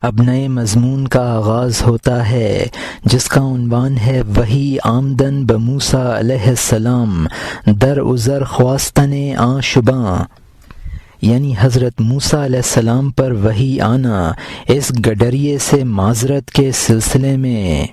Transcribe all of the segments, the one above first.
اب نئے مضمون کا آغاز ہوتا ہے جس کا عنوان ہے وحی آمدن بموسیٰ علیہ السلام در عذر خواستن آن شباں، یعنی حضرت موسیٰ علیہ السلام پر وحی آنا اس گڈریے سے معذرت کے سلسلے میں۔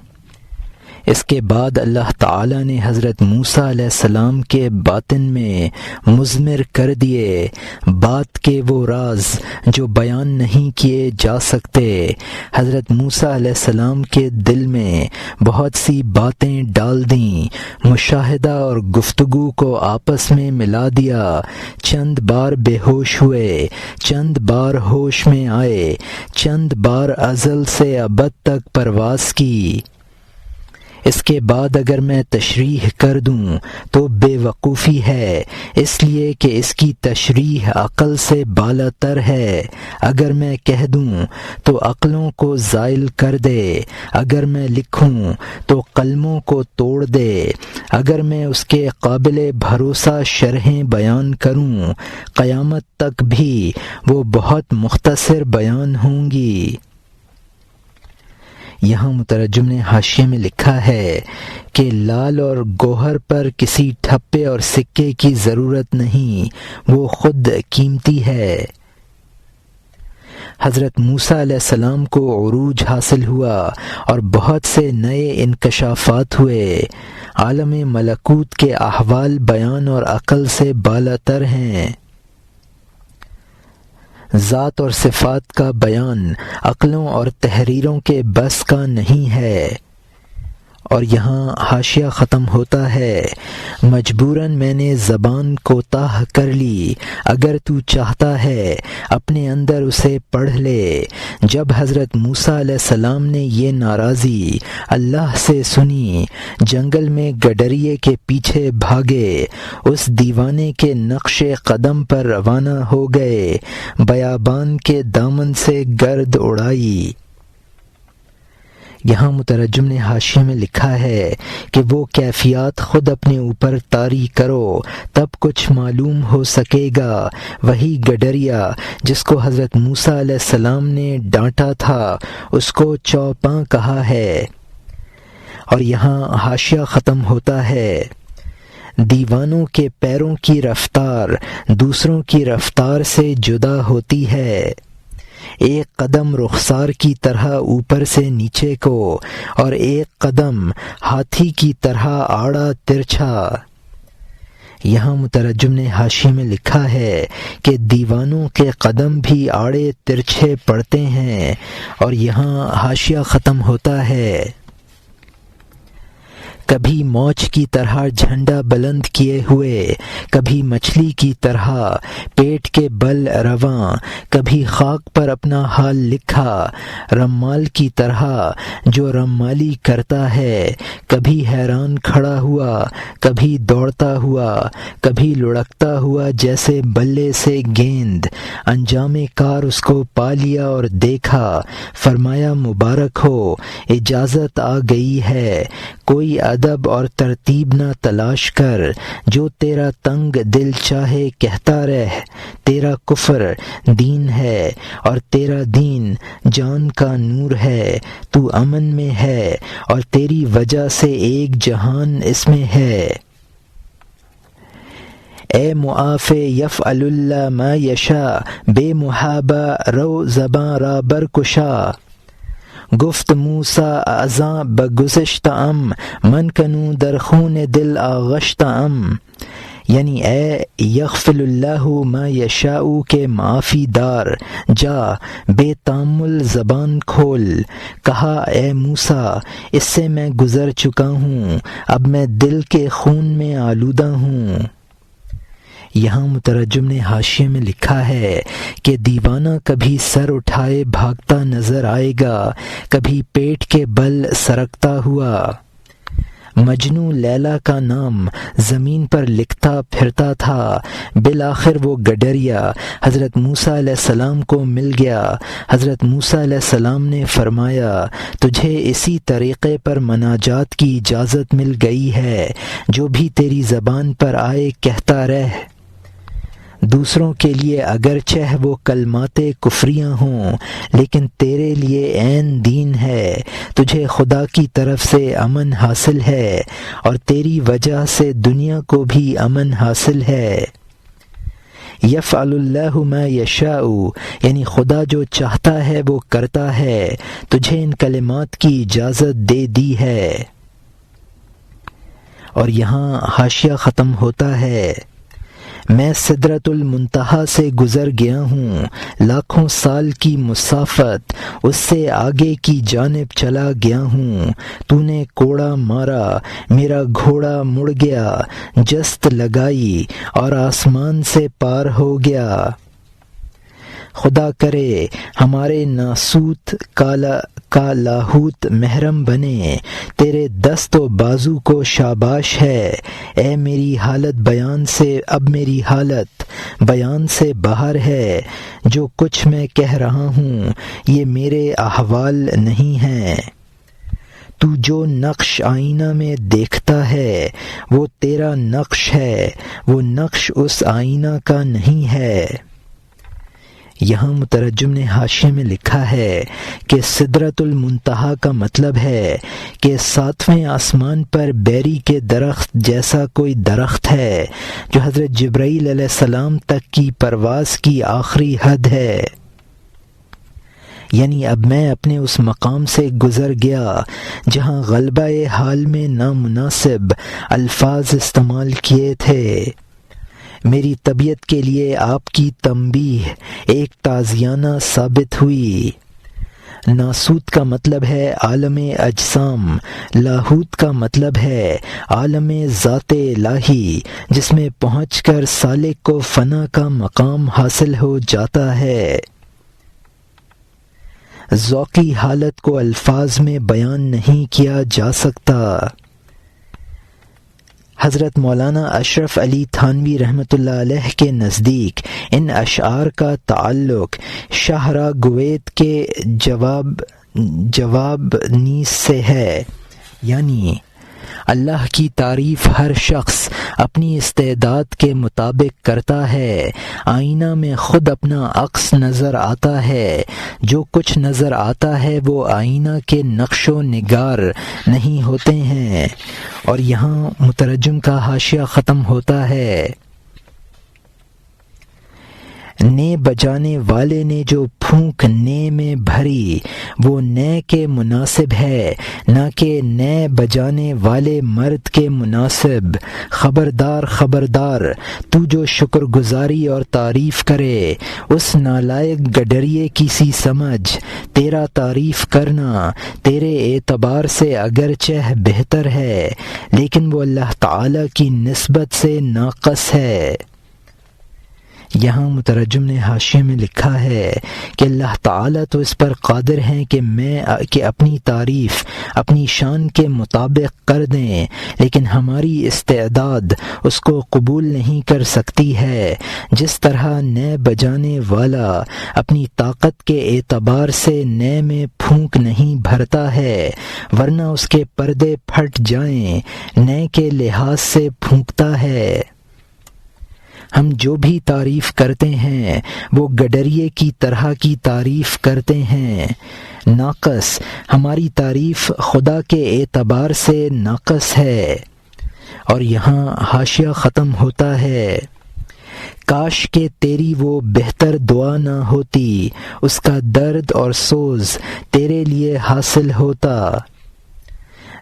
اس کے بعد اللہ تعالی نے حضرت موسیٰ علیہ السلام کے باطن میں مضمر کر دیے بات کے وہ راز جو بیان نہیں کیے جا سکتے۔ حضرت موسیٰ علیہ السلام کے دل میں بہت سی باتیں ڈال دیں، مشاہدہ اور گفتگو کو آپس میں ملا دیا، چند بار بے ہوش ہوئے، چند بار ہوش میں آئے، چند بار ازل سے ابد تک پرواز کی۔ اس کے بعد اگر میں تشریح کر دوں تو بے وقوفی ہے، اس لیے کہ اس کی تشریح عقل سے بالا تر ہے۔ اگر میں کہہ دوں تو عقلوں کو زائل کر دے، اگر میں لکھوں تو قلموں کو توڑ دے، اگر میں اس کے قابل بھروسہ شرحیں بیان کروں قیامت تک بھی وہ بہت مختصر بیان ہوں گی۔ یہاں مترجم نے حاشیے میں لکھا ہے کہ لال اور گوہر پر کسی ٹھپے اور سکے کی ضرورت نہیں، وہ خود قیمتی ہے۔ حضرت موسیٰ علیہ السلام کو عروج حاصل ہوا اور بہت سے نئے انکشافات ہوئے۔ عالم ملکوت کے احوال بیان اور عقل سے بالا تر ہیں۔ ذات اور صفات کا بیان عقلوں اور تحریروں کے بس کا نہیں ہے۔ اور یہاں حاشیہ ختم ہوتا ہے، مجبوراً میں نے زبان کوتاہ کر لی، اگر تو چاہتا ہے اپنے اندر اسے پڑھ لے۔ جب حضرت موسیٰ علیہ السلام نے یہ ناراضی اللہ سے سنی، جنگل میں گڈریے کے پیچھے بھاگے، اس دیوانے کے نقش قدم پر روانہ ہو گئے، بیابان کے دامن سے گرد اڑائی۔ یہاں مترجم نے حاشیے میں لکھا ہے کہ وہ کیفیات خود اپنے اوپر طاری کرو تب کچھ معلوم ہو سکے گا۔ وہی گڈریا جس کو حضرت موسیٰ علیہ السلام نے ڈانٹا تھا اس کو چوپاں کہا ہے۔ اور یہاں حاشیہ ختم ہوتا ہے، دیوانوں کے پیروں کی رفتار دوسروں کی رفتار سے جدا ہوتی ہے، ایک قدم رخسار کی طرح اوپر سے نیچے کو اور ایک قدم ہاتھی کی طرح آڑا ترچھا۔ یہاں مترجم نے حاشیے میں لکھا ہے کہ دیوانوں کے قدم بھی آڑے ترچھے پڑتے ہیں۔ اور یہاں حاشیہ ختم ہوتا ہے، کبھی موج کی طرح جھنڈا بلند کیے ہوئے، کبھی مچھلی کی طرح پیٹ کے بل رواں، کبھی خاک پر اپنا حال لکھا رمال کی طرح جو رمالی کرتا ہے، کبھی حیران کھڑا ہوا، کبھی دوڑتا ہوا، کبھی لڑکتا ہوا جیسے بلے سے گیند، انجام کار اس کو پا لیا اور دیکھا، فرمایا مبارک ہو، اجازت آ گئی ہے، کوئی ادب اور ترتیب نہ تلاش کر، جو تیرا تنگ دل چاہے کہتا رہ، تیرا کفر دین ہے اور تیرا دین جان کا نور ہے، تو امن میں ہے اور تیری وجہ سے ایک جہان اس میں ہے۔ اے معاف یفعل اللہ ما یشاء، بے محابہ رو زباں را برکشا، گفت موسیٰ ازاں بگذشتہ ام، من کنوں در خون دل آغشتہ ام، یعنی اے یغفل اللہ ما یشاء کے معافی دار، جا بے تامل زبان کھول، کہا اے موسیٰ اس سے میں گزر چکا ہوں، اب میں دل کے خون میں آلودہ ہوں۔ یہاں مترجم نے حاشیے میں لکھا ہے کہ دیوانہ کبھی سر اٹھائے بھاگتا نظر آئے گا، کبھی پیٹ کے بل سرکتا ہوا۔ مجنوں لیلا کا نام زمین پر لکھتا پھرتا تھا، بالآخر وہ گڈریا حضرت موسیٰ علیہ السلام کو مل گیا۔ حضرت موسیٰ علیہ السلام نے فرمایا تجھے اسی طریقے پر مناجات کی اجازت مل گئی ہے، جو بھی تیری زبان پر آئے کہتا رہ۔ دوسروں کے لیے اگرچہ وہ کلمات کفریاں ہوں لیکن تیرے لیے عین دین ہے، تجھے خدا کی طرف سے امن حاصل ہے اور تیری وجہ سے دنیا کو بھی امن حاصل ہے۔ یفعل اللہ ما یشاء، یعنی خدا جو چاہتا ہے وہ کرتا ہے، تجھے ان کلمات کی اجازت دے دی ہے۔ اور یہاں حاشیہ ختم ہوتا ہے، میں سدرۃ المنتہا سے گزر گیا ہوں، لاکھوں سال کی مسافت اس سے آگے کی جانب چلا گیا ہوں، تو نے کوڑا مارا، میرا گھوڑا مڑ گیا، جست لگائی اور آسمان سے پار ہو گیا۔ خدا کرے ہمارے ناسوت کا لاہوت محرم بنے، تیرے دست و بازو کو شاباش ہے۔ اے میری حالت میری حالت بیان سے باہر ہے، جو کچھ میں کہہ رہا ہوں یہ میرے احوال نہیں ہیں۔ تو جو نقش آئینہ میں دیکھتا ہے وہ تیرا نقش ہے، وہ نقش اس آئینہ کا نہیں ہے۔ یہاں مترجم نے حاشیے میں لکھا ہے کہ سدرۃ المنتہا کا مطلب ہے کہ 7ویں آسمان پر بیری کے درخت جیسا کوئی درخت ہے جو حضرت جبرائیل علیہ السلام تک کی پرواز کی آخری حد ہے۔ یعنی اب میں اپنے اس مقام سے گزر گیا جہاں غلبہ حال میں نامناسب الفاظ استعمال کیے تھے۔ میری طبیعت کے لیے آپ کی تنبیہ ایک تازیانہ ثابت ہوئی۔ ناسوت کا مطلب ہے عالم اجسام، لاہوت کا مطلب ہے عالم ذات الہی، جس میں پہنچ کر سالک کو فنا کا مقام حاصل ہو جاتا ہے۔ ذوقی حالت کو الفاظ میں بیان نہیں کیا جا سکتا۔ حضرت مولانا اشرف علی تھانوی رحمۃ اللہ علیہ کے نزدیک ان اشعار کا تعلق شاہراہ گوید کے جواب نیز سے ہے، یعنی اللہ کی تعریف ہر شخص اپنی استعداد کے مطابق کرتا ہے، آئینہ میں خود اپنا عکس نظر آتا ہے، جو کچھ نظر آتا ہے وہ آئینہ کے نقش و نگار نہیں ہوتے ہیں۔ اور یہاں مترجم کا حاشیہ ختم ہوتا ہے، نے بجانے والے نے جو پھونک نے میں بھری وہ نے کے مناسب ہے، نہ کہ نے بجانے والے مرد کے مناسب۔ خبردار خبردار، تو جو شکر گزاری اور تعریف کرے اس نالائق گڈریے کی سی سمجھ، تیرا تعریف کرنا تیرے اعتبار سے اگرچہ بہتر ہے لیکن وہ اللہ تعالی کی نسبت سے ناقص ہے۔ یہاں مترجم نے حاشیے میں لکھا ہے کہ اللہ تعالیٰ تو اس پر قادر ہیں کہ اپنی تعریف اپنی شان کے مطابق کر دیں، لیکن ہماری استعداد اس کو قبول نہیں کر سکتی ہے۔ جس طرح نئے بجانے والا اپنی طاقت کے اعتبار سے نئے میں پھونک نہیں بھرتا ہے ورنہ اس کے پردے پھٹ جائیں، نئے کے لحاظ سے پھونکتا ہے۔ ہم جو بھی تعریف کرتے ہیں وہ گڈریے کی طرح کی تعریف کرتے ہیں، ناقص۔ ہماری تعریف خدا کے اعتبار سے ناقص ہے۔ اور یہاں حاشیہ ختم ہوتا ہے، کاش کہ تیری وہ بہتر دعا نہ ہوتی، اس کا درد اور سوز تیرے لیے حاصل ہوتا۔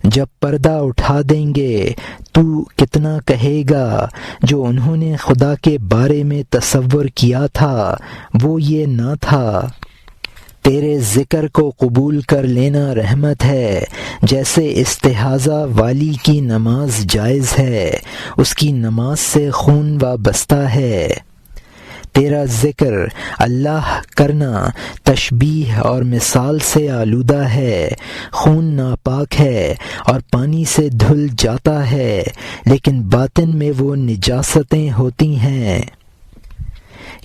جب پردہ اٹھا دیں گے تو کتنا کہے گا، جو انہوں نے خدا کے بارے میں تصور کیا تھا وہ یہ نہ تھا۔ تیرے ذکر کو قبول کر لینا رحمت ہے، جیسے استحاضہ والی کی نماز جائز ہے، اس کی نماز سے خون وابستہ ہے۔ تیرا ذکر اللہ کرنا تشبیہ اور مثال سے آلودہ ہے، خون ناپاک ہے اور پانی سے دھل جاتا ہے لیکن باطن میں وہ نجاستیں ہوتی ہیں۔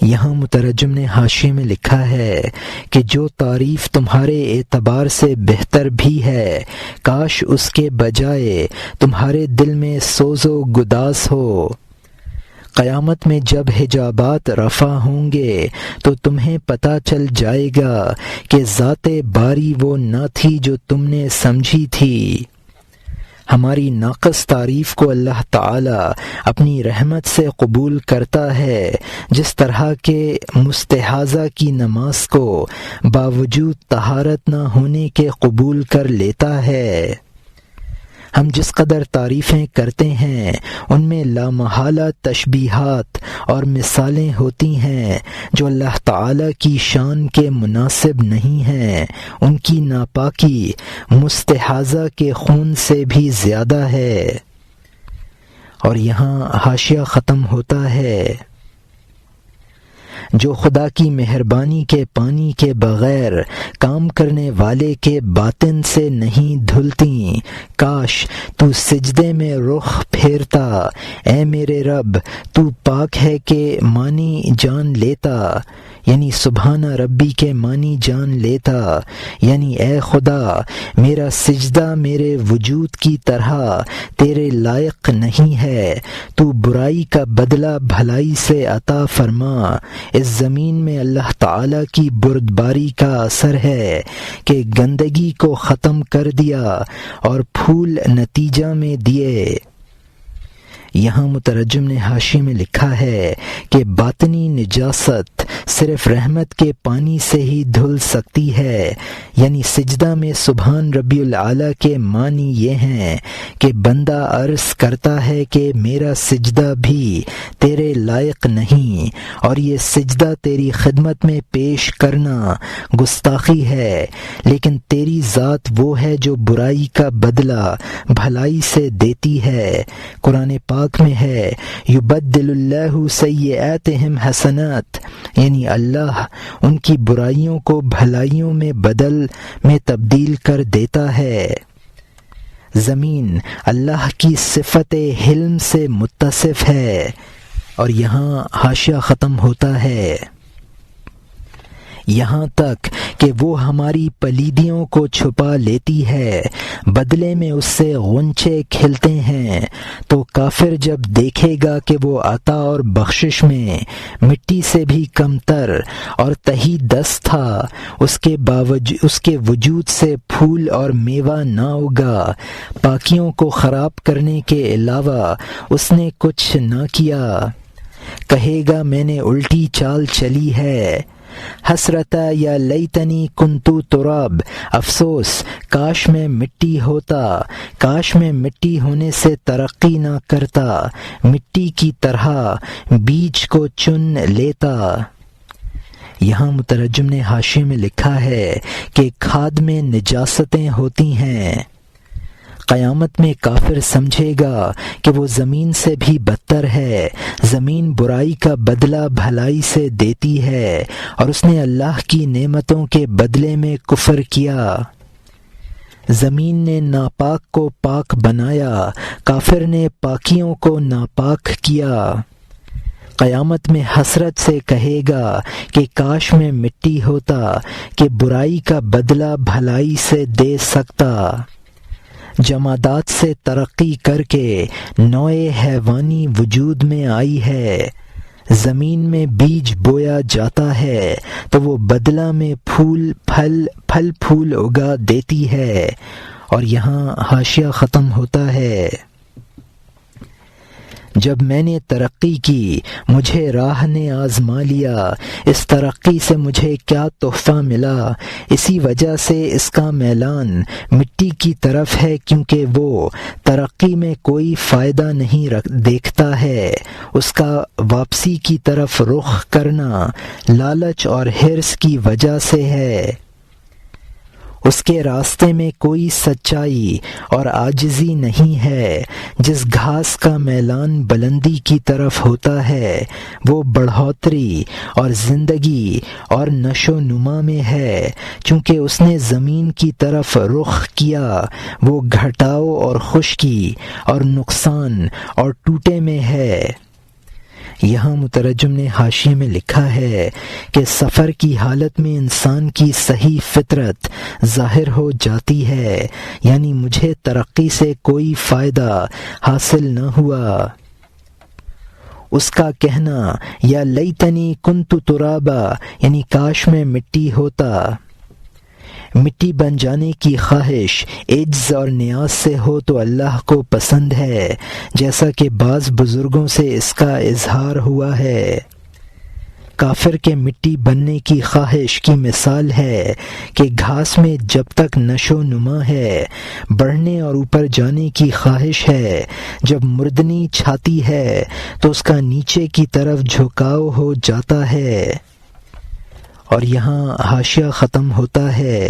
یہاں مترجم نے حاشیے میں لکھا ہے کہ جو تعریف تمہارے اعتبار سے بہتر بھی ہے، کاش اس کے بجائے تمہارے دل میں سوز و گداز ہو۔ قیامت میں جب حجابات رفع ہوں گے تو تمہیں پتہ چل جائے گا کہ ذات باری وہ نہ تھی جو تم نے سمجھی تھی۔ ہماری ناقص تعریف کو اللہ تعالی اپنی رحمت سے قبول کرتا ہے، جس طرح کہ مستحاضہ کی نماز کو باوجود طہارت نہ ہونے کے قبول کر لیتا ہے۔ ہم جس قدر تعریفیں کرتے ہیں ان میں لامحالہ تشبیہات اور مثالیں ہوتی ہیں جو اللہ تعالی کی شان کے مناسب نہیں ہیں۔ ان کی ناپاکی مستحاضہ کے خون سے بھی زیادہ ہے۔ اور یہاں حاشیہ ختم ہوتا ہے۔ جو خدا کی مہربانی کے پانی کے بغیر کام کرنے والے کے باطن سے نہیں دھلتی، کاش تو سجدے میں رخ پھیرتا، اے میرے رب تو پاک ہے کہ معنی جان لیتا، یعنی سبحان ربی کے معنی جان لیتا، یعنی اے خدا میرا سجدہ میرے وجود کی طرح تیرے لائق نہیں ہے، تو برائی کا بدلہ بھلائی سے عطا فرما۔ اس زمین میں اللہ تعالی کی بردباری کا اثر ہے کہ گندگی کو ختم کر دیا اور پھول نتیجہ میں دیے۔ یہاں مترجم نے حاشیے میں لکھا ہے کہ باطنی نجاست صرف رحمت کے پانی سے ہی دھل سکتی ہے، یعنی سجدہ میں سبحان ربی العلیٰ کے معنی یہ ہیں کہ بندہ عرض کرتا ہے کہ میرا سجدہ بھی تیرے لائق نہیں، اور یہ سجدہ تیری خدمت میں پیش کرنا گستاخی ہے، لیکن تیری ذات وہ ہے جو برائی کا بدلہ بھلائی سے دیتی ہے۔ قرآن پاک میں ہے یبدل اللہ سیئاتہم حسنات، یعنی اللہ ان کی برائیوں کو بھلائیوں میں تبدیل کر دیتا ہے۔ زمین اللہ کی صفت حلم سے متصف ہے۔ اور یہاں حاشیہ ختم ہوتا ہے۔ یہاں تک کہ وہ ہماری پلیدیوں کو چھپا لیتی ہے، بدلے میں اس سے غنچے کھلتے ہیں، تو کافر جب دیکھے گا کہ وہ عطا اور بخشش میں مٹی سے بھی کمتر اور تہی دست تھا، اس کے وجود سے پھول اور میوہ نہ ہوگا، پاکیوں کو خراب کرنے کے علاوہ اس نے کچھ نہ کیا، کہے گا میں نے الٹی چال چلی ہے۔ حسرتا یا لیتنی کنتو تراب، افسوس کاش میں مٹی ہوتا، کاش میں مٹی ہونے سے ترقی نہ کرتا، مٹی کی طرح بیج کو چن لیتا۔ یہاں مترجم نے حاشیے میں لکھا ہے کہ کھاد میں نجاستیں ہوتی ہیں۔ قیامت میں کافر سمجھے گا کہ وہ زمین سے بھی بدتر ہے، زمین برائی کا بدلہ بھلائی سے دیتی ہے، اور اس نے اللہ کی نعمتوں کے بدلے میں کفر کیا۔ زمین نے ناپاک کو پاک بنایا، کافر نے پاکیوں کو ناپاک کیا۔ قیامت میں حسرت سے کہے گا کہ کاش میں مٹی ہوتا کہ برائی کا بدلہ بھلائی سے دے سکتا۔ جمادات سے ترقی کر کے نوع حیوانی وجود میں آئی ہے، زمین میں بیج بویا جاتا ہے تو وہ بدلہ میں پھل پھول اگا دیتی ہے۔ اور یہاں حاشیہ ختم ہوتا ہے۔ جب میں نے ترقی کی مجھے راہ نے آزما لیا، اس ترقی سے مجھے کیا تحفہ ملا، اسی وجہ سے اس کا میلان مٹی کی طرف ہے، کیونکہ وہ ترقی میں کوئی فائدہ نہیں دیکھتا ہے، اس کا واپسی کی طرف رخ کرنا لالچ اور حرص کی وجہ سے ہے۔ اس کے راستے میں کوئی سچائی اور عاجزی نہیں ہے۔ جس گھاس کا میلان بلندی کی طرف ہوتا ہے وہ بڑھوتری اور زندگی اور نشو و نما میں ہے، چونکہ اس نے زمین کی طرف رخ کیا وہ گھٹاؤ اور خشکی اور نقصان اور ٹوٹے میں ہے۔ یہاں مترجم نے حاشیے میں لکھا ہے کہ سفر کی حالت میں انسان کی صحیح فطرت ظاہر ہو جاتی ہے، یعنی مجھے ترقی سے کوئی فائدہ حاصل نہ ہوا۔ اس کا کہنا یا لیتنی کنت ترابا یعنی کاش میں مٹی ہوتا، مٹی بن جانے کی خواہش عجز اور نیاز سے ہو تو اللہ کو پسند ہے، جیسا کہ بعض بزرگوں سے اس کا اظہار ہوا ہے۔ کافر کے مٹی بننے کی خواہش کی مثال ہے کہ گھاس میں جب تک نشو و نما ہے، بڑھنے اور اوپر جانے کی خواہش ہے، جب مردنی چھاتی ہے تو اس کا نیچے کی طرف جھکاؤ ہو جاتا ہے۔ اور یہاں حاشیہ ختم ہوتا ہے۔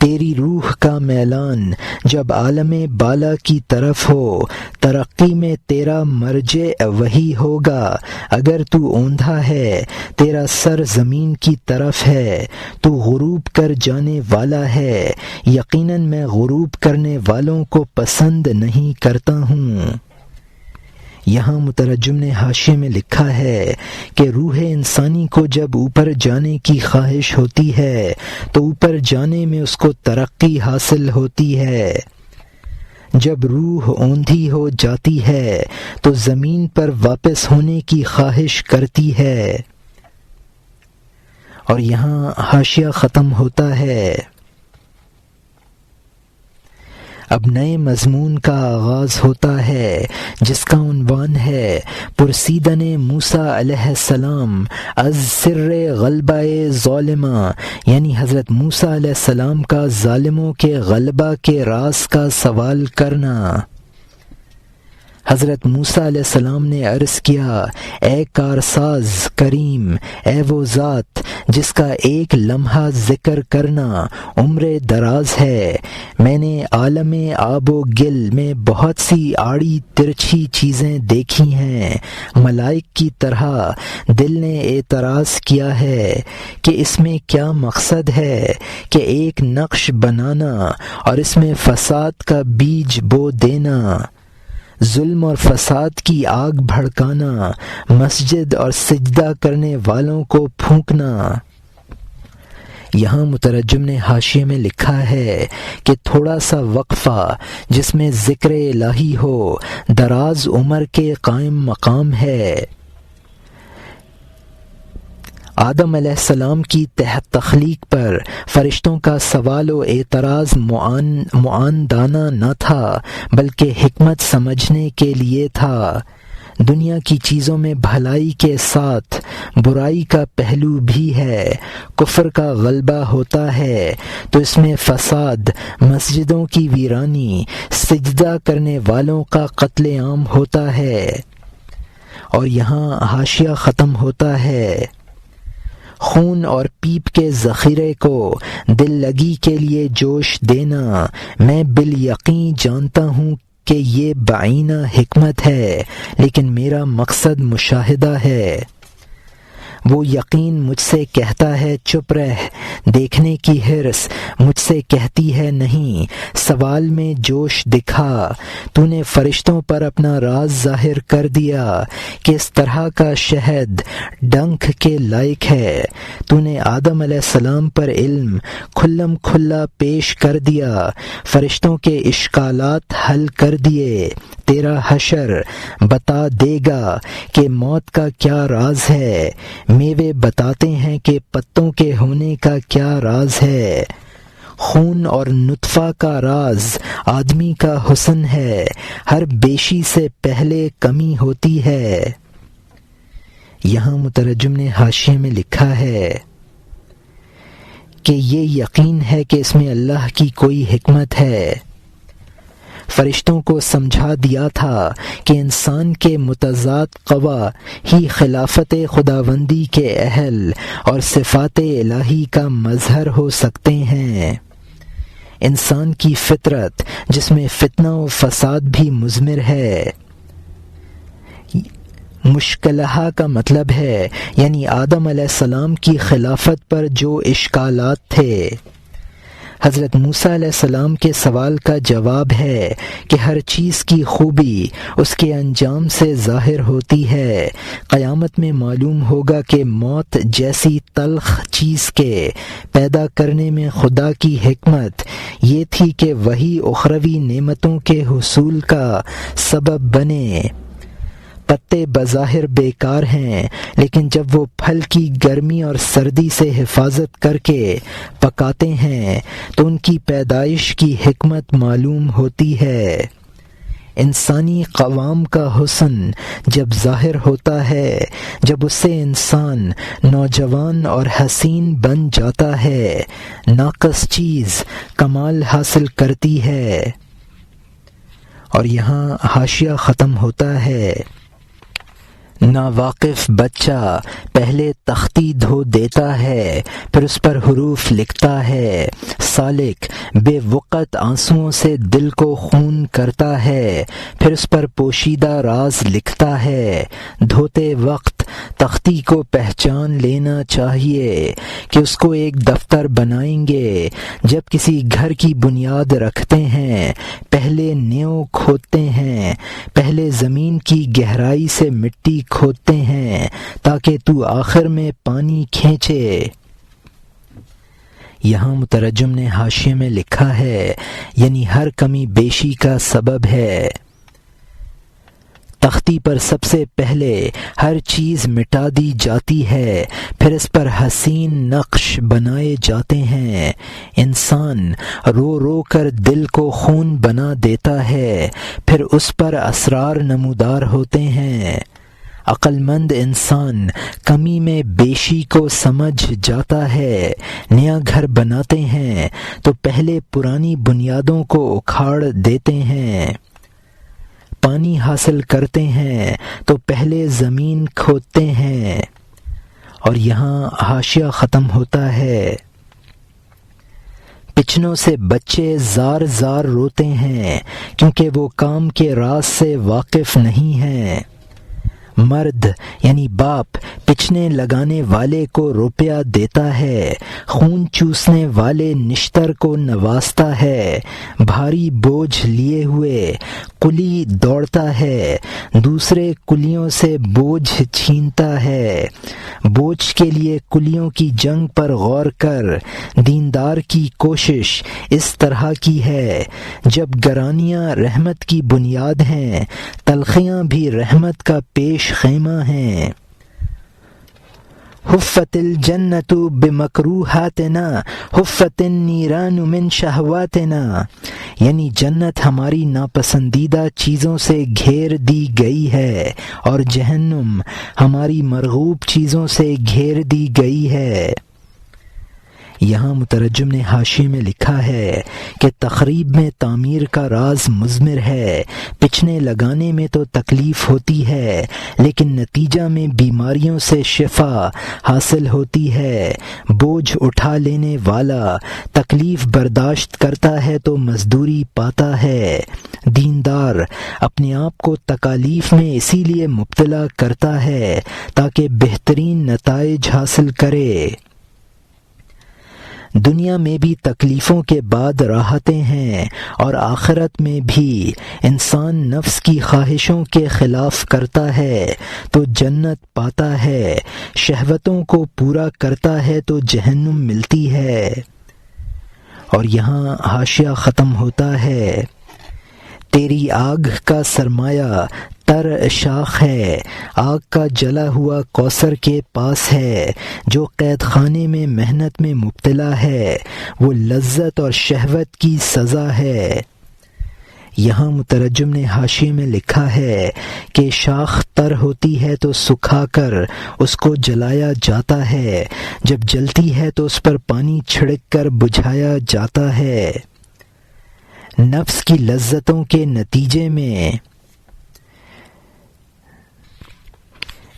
تیری روح کا میلان جب عالم بالا کی طرف ہو، ترقی میں تیرا مرجع وہی ہوگا۔ اگر تو اوندھا ہے، تیرا سر زمین کی طرف ہے، تو غروب کر جانے والا ہے، یقیناً میں غروب کرنے والوں کو پسند نہیں کرتا ہوں۔ یہاں مترجم نے حاشیے میں لکھا ہے کہ روح انسانی کو جب اوپر جانے کی خواہش ہوتی ہے تو اوپر جانے میں اس کو ترقی حاصل ہوتی ہے، جب روح اوندھی ہو جاتی ہے تو زمین پر واپس ہونے کی خواہش کرتی ہے۔ اور یہاں حاشیہ ختم ہوتا ہے۔ اب نئے مضمون کا آغاز ہوتا ہے جس کا عنوان ہے پرسیدن موسیٰ علیہ السلام از سر غلبہ ظالمہ، یعنی حضرت موسیٰ علیہ السلام کا ظالموں کے غلبہ کے راز کا سوال کرنا۔ حضرت موسیٰ علیہ السلام نے عرض کیا، اے کارساز کریم، اے وہ ذات جس کا ایک لمحہ ذکر کرنا عمر دراز ہے، میں نے عالم آب و گل میں بہت سی آڑی ترچھی چیزیں دیکھی ہیں، ملائک کی طرح دل نے اعتراض کیا ہے کہ اس میں کیا مقصد ہے کہ ایک نقش بنانا اور اس میں فساد کا بیج بو دینا، ظلم اور فساد کی آگ بھڑکانا، مسجد اور سجدہ کرنے والوں کو پھونکنا۔ یہاں مترجم نے حاشیے میں لکھا ہے کہ تھوڑا سا وقفہ جس میں ذکر الہی ہو دراز عمر کے قائم مقام ہے۔ آدم علیہ السلام کی تحت تخلیق پر فرشتوں کا سوال و اعتراض معاندانہ نہ تھا بلکہ حکمت سمجھنے کے لیے تھا۔ دنیا کی چیزوں میں بھلائی کے ساتھ برائی کا پہلو بھی ہے۔ کفر کا غلبہ ہوتا ہے تو اس میں فساد، مسجدوں کی ویرانی، سجدہ کرنے والوں کا قتل عام ہوتا ہے۔ اور یہاں حاشیہ ختم ہوتا ہے۔ خون اور پیپ کے ذخیرے کو دل لگی کے لیے جوش دینا، میں بالیقین جانتا ہوں کہ یہ بعینہ حکمت ہے، لیکن میرا مقصد مشاہدہ ہے۔ وہ یقین مجھ سے کہتا ہے چپ رہ، دیکھنے کی حرص مجھ سے کہتی ہے نہیں، سوال میں جوش دکھا۔ تو نے فرشتوں پر اپنا راز ظاہر کر دیا کہ اس طرح کا شہد ڈنک کے لائق ہے۔ تو نے آدم علیہ السلام پر علم کھلم کھلا پیش کر دیا، فرشتوں کے اشکالات حل کر دیے۔ تیرا حشر بتا دے گا کہ موت کا کیا راز ہے، میوے بتاتے ہیں کہ پتوں کے ہونے کا کیا راز ہے، خون اور نطفہ کا راز آدمی کا حسن ہے، ہر بیشی سے پہلے کمی ہوتی ہے۔ یہاں مترجم نے حاشیے میں لکھا ہے کہ یہ یقین ہے کہ اس میں اللہ کی کوئی حکمت ہے۔ فرشتوں کو سمجھا دیا تھا کہ انسان کے متضاد قوا ہی خلافت خداوندی کے اہل اور صفات الہی کا مظہر ہو سکتے ہیں۔ انسان کی فطرت جس میں فتنہ و فساد بھی مضمر ہے، مشکلہ کا مطلب ہے یعنی آدم علیہ السلام کی خلافت پر جو اشکالات تھے۔ حضرت موسیٰ علیہ السلام کے سوال کا جواب ہے کہ ہر چیز کی خوبی اس کے انجام سے ظاہر ہوتی ہے۔ قیامت میں معلوم ہوگا کہ موت جیسی تلخ چیز کے پیدا کرنے میں خدا کی حکمت یہ تھی کہ وہی اخروی نعمتوں کے حصول کا سبب بنے۔ پتے بظاہر بیکار ہیں، لیکن جب وہ پھل کی گرمی اور سردی سے حفاظت کر کے پکاتے ہیں تو ان کی پیدائش کی حکمت معلوم ہوتی ہے۔ انسانی قوام کا حسن جب ظاہر ہوتا ہے، جب اس سے انسان نوجوان اور حسین بن جاتا ہے، ناقص چیز کمال حاصل کرتی ہے۔ اور یہاں حاشیہ ختم ہوتا ہے۔ ناواقف بچہ پہلے تختی دھو دیتا ہے، پھر اس پر حروف لکھتا ہے۔ سالک بے وقت آنسوؤں سے دل کو خون کرتا ہے، پھر اس پر پوشیدہ راز لکھتا ہے۔ دھوتے وقت تختی کو پہچان لینا چاہیے کہ اس کو ایک دفتر بنائیں گے۔ جب کسی گھر کی بنیاد رکھتے ہیں، پہلے نیو کھودتے ہیں، پہلے زمین کی گہرائی سے مٹی کھودتے ہیں تاکہ تو آخر میں پانی کھینچے۔ یہاں مترجم نے حاشیے میں لکھا ہے، یعنی ہر کمی بیشی کا سبب ہے۔ تختی پر سب سے پہلے ہر چیز مٹا دی جاتی ہے، پھر اس پر حسین نقش بنائے جاتے ہیں۔ انسان رو رو کر دل کو خون بنا دیتا ہے، پھر اس پر اسرار نمودار ہوتے ہیں۔ عقل مند انسان کمی میں بیشی کو سمجھ جاتا ہے۔ نیا گھر بناتے ہیں تو پہلے پرانی بنیادوں کو اکھاڑ دیتے ہیں۔ پانی حاصل کرتے ہیں تو پہلے زمین کھودتے ہیں۔ اور یہاں حاشیہ ختم ہوتا ہے۔ پچنوں سے بچے زار زار روتے ہیں کیونکہ وہ کام کے راز سے واقف نہیں ہیں۔ مرد یعنی باپ پچھنے لگانے والے کو روپیہ دیتا ہے، خون چوسنے والے نشتر کو نوازتا ہے، بھاری بوجھ لیے ہوئے کلی دوڑتا ہے، دوسرے کلیوں سے بوجھ چھینتا ہے۔ بوجھ کے لیے کلیوں کی جنگ پر غور کر۔ دیندار کی کوشش اس طرح کی ہے، جب گرانیاں رحمت کی بنیاد ہیں، تلخیاں بھی رحمت کا پیش خیمہ ہیں۔ حفت الجنت بمکروہاتنا حفت النیران من شہواتنا، یعنی جنت ہماری ناپسندیدہ چیزوں سے گھیر دی گئی ہے اور جہنم ہماری مرغوب چیزوں سے گھیر دی گئی ہے۔ یہاں مترجم نے حاشیے میں لکھا ہے کہ تخریب میں تعمیر کا راز مضمر ہے۔ پچھنے لگانے میں تو تکلیف ہوتی ہے، لیکن نتیجہ میں بیماریوں سے شفا حاصل ہوتی ہے۔ بوجھ اٹھا لینے والا تکلیف برداشت کرتا ہے تو مزدوری پاتا ہے۔ دیندار اپنے آپ کو تکالیف میں اسی لیے مبتلا کرتا ہے تاکہ بہترین نتائج حاصل کرے۔ دنیا میں بھی تکلیفوں کے بعد راحتیں ہیں، اور آخرت میں بھی۔ انسان نفس کی خواہشوں کے خلاف کرتا ہے تو جنت پاتا ہے، شہوتوں کو پورا کرتا ہے تو جہنم ملتی ہے۔ اور یہاں حاشیہ ختم ہوتا ہے۔ تیری آگ کا سرمایہ تر شاخ ہے، آگ کا جلا ہوا کوثر کے پاس ہے۔ جو قید خانے میں محنت میں مبتلا ہے، وہ لذت اور شہوت کی سزا ہے۔ یہاں مترجم نے حاشیے میں لکھا ہے کہ شاخ تر ہوتی ہے تو سکھا کر اس کو جلایا جاتا ہے، جب جلتی ہے تو اس پر پانی چھڑک کر بجھایا جاتا ہے۔ نفس کی لذتوں کے نتیجے میں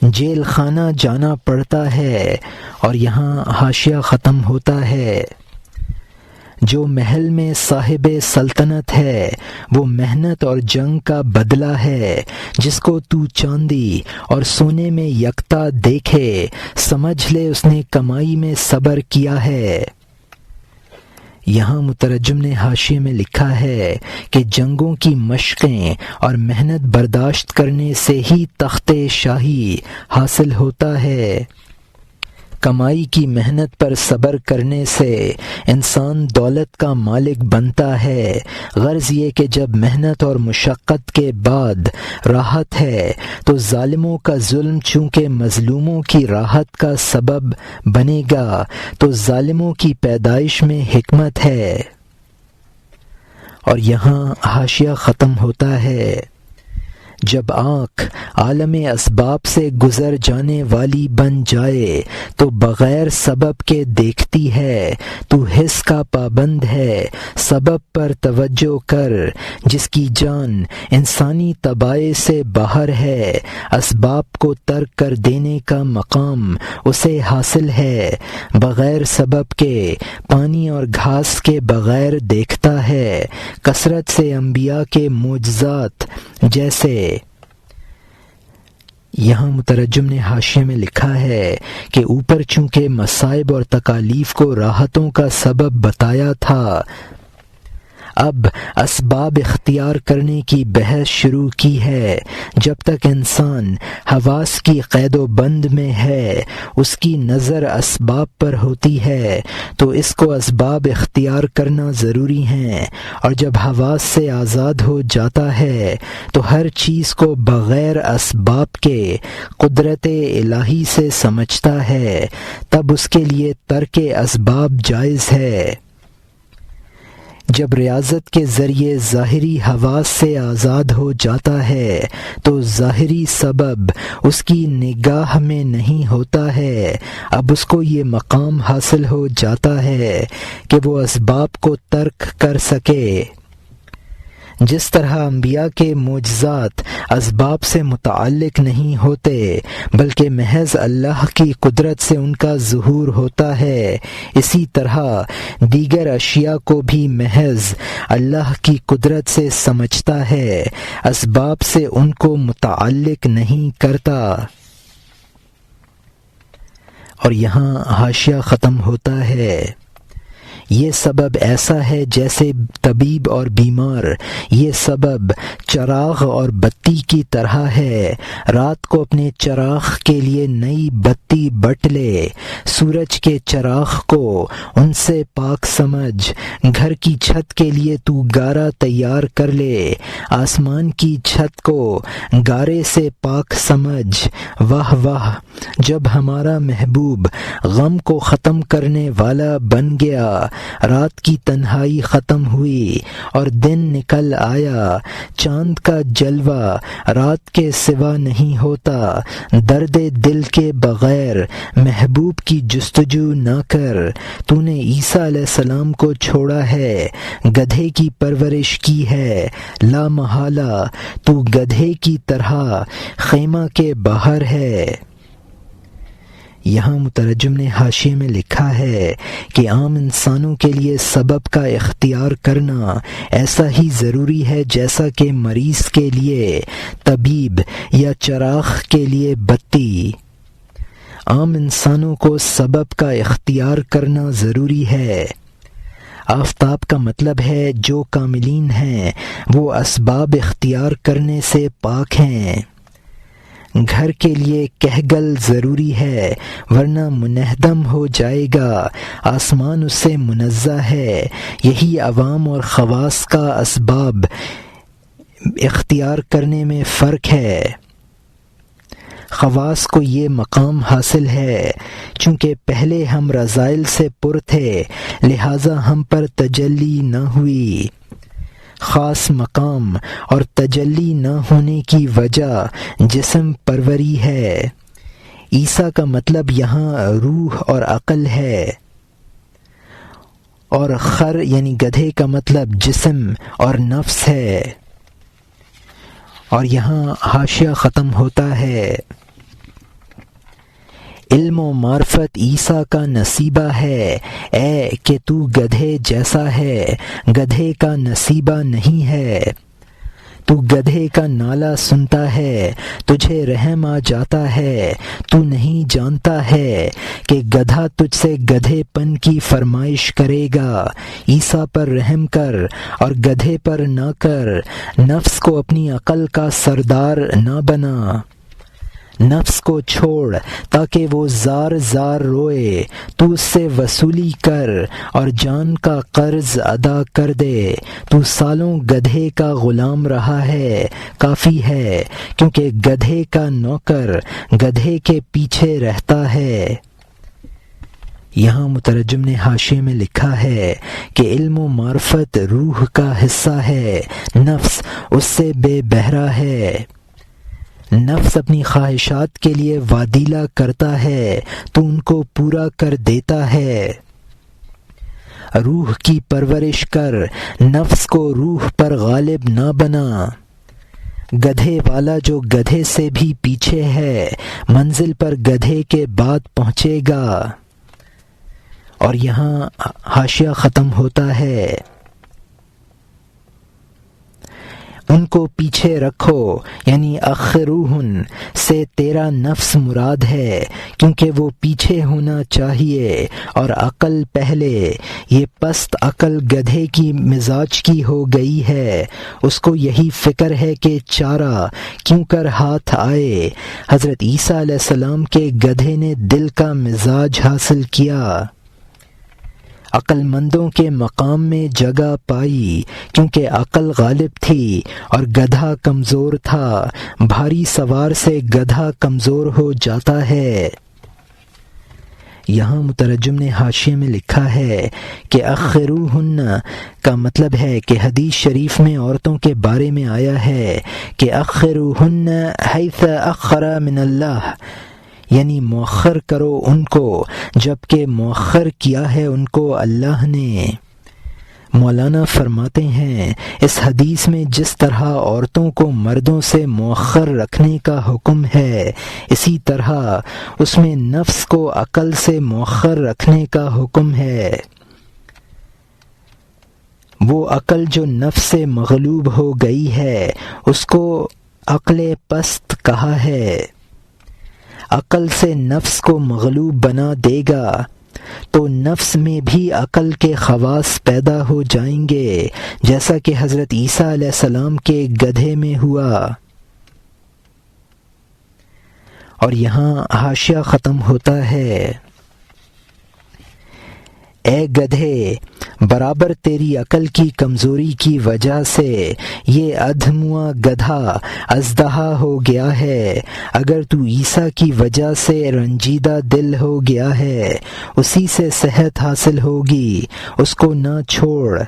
جیل خانہ جانا پڑتا ہے۔ اور یہاں حاشیہ ختم ہوتا ہے۔ جو محل میں صاحب سلطنت ہے، وہ محنت اور جنگ کا بدلہ ہے۔ جس کو تو چاندی اور سونے میں یکتا دیکھے، سمجھ لے اس نے کمائی میں صبر کیا ہے۔ یہاں مترجم نے حاشیے میں لکھا ہے کہ جنگوں کی مشقیں اور محنت برداشت کرنے سے ہی تخت شاہی حاصل ہوتا ہے۔ کمائی کی محنت پر صبر کرنے سے انسان دولت کا مالک بنتا ہے۔ غرض یہ کہ جب محنت اور مشقت کے بعد راحت ہے تو ظالموں کا ظلم چونکہ مظلوموں کی راحت کا سبب بنے گا، تو ظالموں کی پیدائش میں حکمت ہے۔ اور یہاں حاشیہ ختم ہوتا ہے۔ جب آنکھ عالم اسباب سے گزر جانے والی بن جائے تو بغیر سبب کے دیکھتی ہے، تو حس کا پابند ہے، سبب پر توجہ کر۔ جس کی جان انسانی طبائع سے باہر ہے، اسباب کو ترک کر دینے کا مقام اسے حاصل ہے۔ بغیر سبب کے پانی اور گھاس کے بغیر دیکھتا ہے۔ کثرت سے انبیاء کے معجزات جیسے یہاں مترجم نے حاشیے میں لکھا ہے کہ اوپر چونکہ مصائب اور تکالیف کو راحتوں کا سبب بتایا تھا، اب اسباب اختیار کرنے کی بحث شروع کی ہے۔ جب تک انسان حواس کی قید و بند میں ہے، اس کی نظر اسباب پر ہوتی ہے، تو اس کو اسباب اختیار کرنا ضروری ہیں، اور جب حواس سے آزاد ہو جاتا ہے تو ہر چیز کو بغیر اسباب کے قدرت الہی سے سمجھتا ہے، تب اس کے لیے ترک اسباب جائز ہے۔ جب ریاضت کے ذریعے ظاہری حواس سے آزاد ہو جاتا ہے تو ظاہری سبب اس کی نگاہ میں نہیں ہوتا ہے، اب اس کو یہ مقام حاصل ہو جاتا ہے کہ وہ اسباب کو ترک کر سکے۔ جس طرح انبیاء کے معجزات اسباب سے متعلق نہیں ہوتے بلکہ محض اللہ کی قدرت سے ان کا ظہور ہوتا ہے، اسی طرح دیگر اشیاء کو بھی محض اللہ کی قدرت سے سمجھتا ہے، اسباب سے ان کو متعلق نہیں کرتا۔ اور یہاں حاشیہ ختم ہوتا ہے۔ یہ سبب ایسا ہے جیسے طبیب اور بیمار، یہ سبب چراغ اور بتی کی طرح ہے۔ رات کو اپنے چراغ کے لیے نئی بتی بٹ لے، سورج کے چراغ کو ان سے پاک سمجھ، گھر کی چھت کے لیے تو گارا تیار کر لے، آسمان کی چھت کو گارے سے پاک سمجھ۔ واہ واہ، جب ہمارا محبوب غم کو ختم کرنے والا بن گیا، رات کی تنہائی ختم ہوئی اور دن نکل آیا۔ چاند کا جلوہ رات کے سوا نہیں ہوتا۔ درد دل کے بغیر محبوب کی جستجو نہ کر۔ تو نے عیسیٰ علیہ السلام کو چھوڑا ہے، گدھے کی پرورش کی ہے، لا محالہ تو گدھے کی طرح خیمہ کے باہر ہے۔ یہاں مترجم نے حاشیے میں لکھا ہے کہ عام انسانوں کے لیے سبب کا اختیار کرنا ایسا ہی ضروری ہے جیسا کہ مریض کے لیے طبیب یا چراغ کے لیے بتی۔ عام انسانوں کو سبب کا اختیار کرنا ضروری ہے۔ آفتاب کا مطلب ہے جو کاملین ہیں وہ اسباب اختیار کرنے سے پاک ہیں۔ گھر کے لیے کہگل ضروری ہے ورنہ منہدم ہو جائے گا، آسمان اس سے منزہ ہے۔ یہی عوام اور خواص کا اسباب اختیار کرنے میں فرق ہے۔ خواص کو یہ مقام حاصل ہے چونکہ پہلے ہم رذائل سے پر تھے، لہٰذا ہم پر تجلی نہ ہوئی۔ خاص مقام اور تجلی نہ ہونے کی وجہ جسم پروری ہے۔ عیسیٰ کا مطلب یہاں روح اور عقل ہے، اور خر یعنی گدھے کا مطلب جسم اور نفس ہے۔ اور یہاں حاشیہ ختم ہوتا ہے۔ علم و معرفت عیسیٰ کا نصیبہ ہے، اے کہ تو گدھے جیسا ہے، گدھے کا نصیبہ نہیں ہے۔ تو گدھے کا نالہ سنتا ہے، تجھے رحم آ جاتا ہے، تو نہیں جانتا ہے کہ گدھا تجھ سے گدھے پن کی فرمائش کرے گا۔ عیسیٰ پر رحم کر اور گدھے پر نہ کر، نفس کو اپنی عقل کا سردار نہ بنا۔ نفس کو چھوڑ تاکہ وہ زار زار روئے، تو اس سے وصولی کر اور جان کا قرض ادا کر دے۔ تو سالوں گدھے کا غلام رہا ہے، کافی ہے، کیونکہ گدھے کا نوکر گدھے کے پیچھے رہتا ہے۔ یہاں مترجم نے حاشیے میں لکھا ہے کہ علم و معرفت روح کا حصہ ہے، نفس اس سے بے بہرا ہے۔ نفس اپنی خواہشات کے لیے وادیلہ کرتا ہے تو ان کو پورا کر دیتا ہے۔ روح کی پرورش کر، نفس کو روح پر غالب نہ بنا۔ گدھے والا جو گدھے سے بھی پیچھے ہے، منزل پر گدھے کے بعد پہنچے گا۔ اور یہاں حاشیہ ختم ہوتا ہے، ان کو پیچھے رکھو، یعنی اخروہن سے تیرا نفس مراد ہے، کیونکہ وہ پیچھے ہونا چاہیے اور عقل پہلے۔ یہ پست عقل گدھے کی مزاج کی ہو گئی ہے، اس کو یہی فکر ہے کہ چارہ کیوں کر ہاتھ آئے۔ حضرت عیسیٰ علیہ السلام کے گدھے نے دل کا مزاج حاصل کیا، عقل مندوں کے مقام میں جگہ پائی، کیونکہ عقل غالب تھی اور گدھا کمزور تھا۔ بھاری سوار سے گدھا کمزور ہو جاتا ہے۔ یہاں مترجم نے حاشیے میں لکھا ہے کہ اخروہن کا مطلب ہے کہ حدیث شریف میں عورتوں کے بارے میں آیا ہے کہ اخروہن حیث اخر من اللہ، یعنی مؤخر کرو ان کو جبکہ مؤخر کیا ہے ان کو اللہ نے۔ مولانا فرماتے ہیں اس حدیث میں جس طرح عورتوں کو مردوں سے مؤخر رکھنے کا حکم ہے، اسی طرح اس میں نفس کو عقل سے مؤخر رکھنے کا حکم ہے۔ وہ عقل جو نفس سے مغلوب ہو گئی ہے اس کو عقل پست کہا ہے۔ عقل سے نفس کو مغلوب بنا دے گا تو نفس میں بھی عقل کے خواص پیدا ہو جائیں گے، جیسا کہ حضرت عیسیٰ علیہ السلام کے گدھے میں ہوا۔ اور یہاں حاشیہ ختم ہوتا ہے، اے گدھے، برابر تیری عقل کی کمزوری کی وجہ سے یہ ادھموا گدھا ازدہا ہو گیا ہے۔ اگر تو عیسیٰ کی وجہ سے رنجیدہ دل ہو گیا ہے، اسی سے صحت حاصل ہوگی، اس کو نہ چھوڑ۔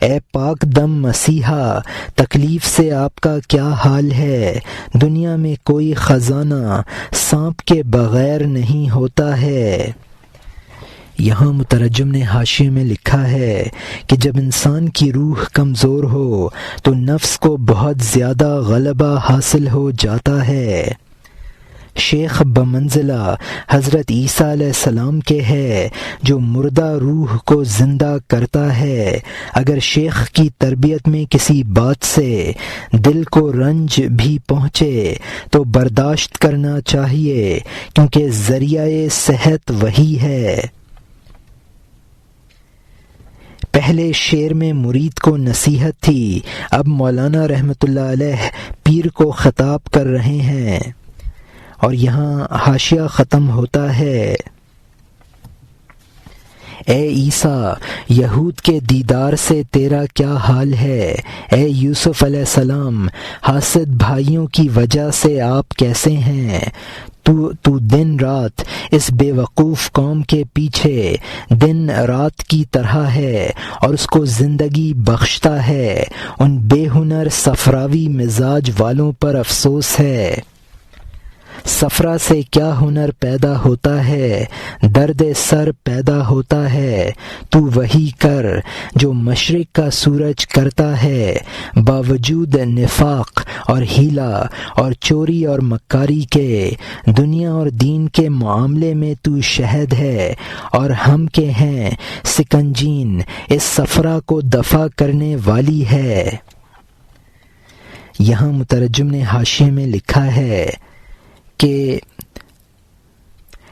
اے پاک دم مسیحا، تکلیف سے آپ کا کیا حال ہے؟ دنیا میں کوئی خزانہ سانپ کے بغیر نہیں ہوتا ہے۔ یہاں مترجم نے حاشیے میں لکھا ہے کہ جب انسان کی روح کمزور ہو تو نفس کو بہت زیادہ غلبہ حاصل ہو جاتا ہے۔ شیخ بمنزلہ حضرت عیسیٰ علیہ السلام کے ہے جو مردہ روح کو زندہ کرتا ہے۔ اگر شیخ کی تربیت میں کسی بات سے دل کو رنج بھی پہنچے تو برداشت کرنا چاہیے، کیونکہ ذریعہ صحت وہی ہے۔ پہلے شعر میں مرید کو نصیحت تھی، اب مولانا رحمۃ اللہ علیہ پیر کو خطاب کر رہے ہیں۔ اور یہاں حاشیہ ختم ہوتا ہے، اے عیسیٰ، یہود کے دیدار سے تیرا کیا حال ہے؟ اے یوسف علیہ السلام، حاسد بھائیوں کی وجہ سے آپ کیسے ہیں؟ تو دن رات اس بے وقوف قوم کے پیچھے دن رات کی طرح ہے اور اس کو زندگی بخشتا ہے۔ ان بے ہنر صفراوی مزاج والوں پر افسوس ہے۔ صفرا سے کیا ہنر پیدا ہوتا ہے؟ درد سر پیدا ہوتا ہے۔ تو وہی کر جو مشرق کا سورج کرتا ہے، باوجود نفاق اور ہیلا اور چوری اور مکاری کے۔ دنیا اور دین کے معاملے میں تو شہد ہے اور ہم کے ہیں سکنجین، اس صفرا کو دفع کرنے والی ہے۔ یہاں مترجم نے حاشیے میں لکھا ہے کہ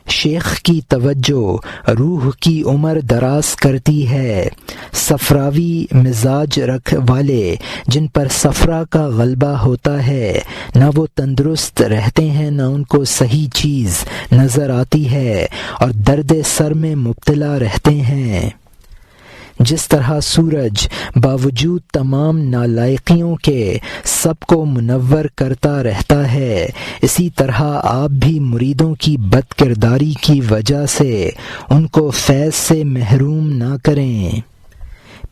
شیخ کی توجہ روح کی عمر دراز کرتی ہے۔ صفراوی مزاج رکھ والے جن پر صفرا کا غلبہ ہوتا ہے، نہ وہ تندرست رہتے ہیں نہ ان کو صحیح چیز نظر آتی ہے، اور درد سر میں مبتلا رہتے ہیں۔ جس طرح سورج باوجود تمام نالائقیوں کے سب کو منور کرتا رہتا ہے، اسی طرح آپ بھی مریدوں کی بد کرداری کی وجہ سے ان کو فیض سے محروم نہ کریں۔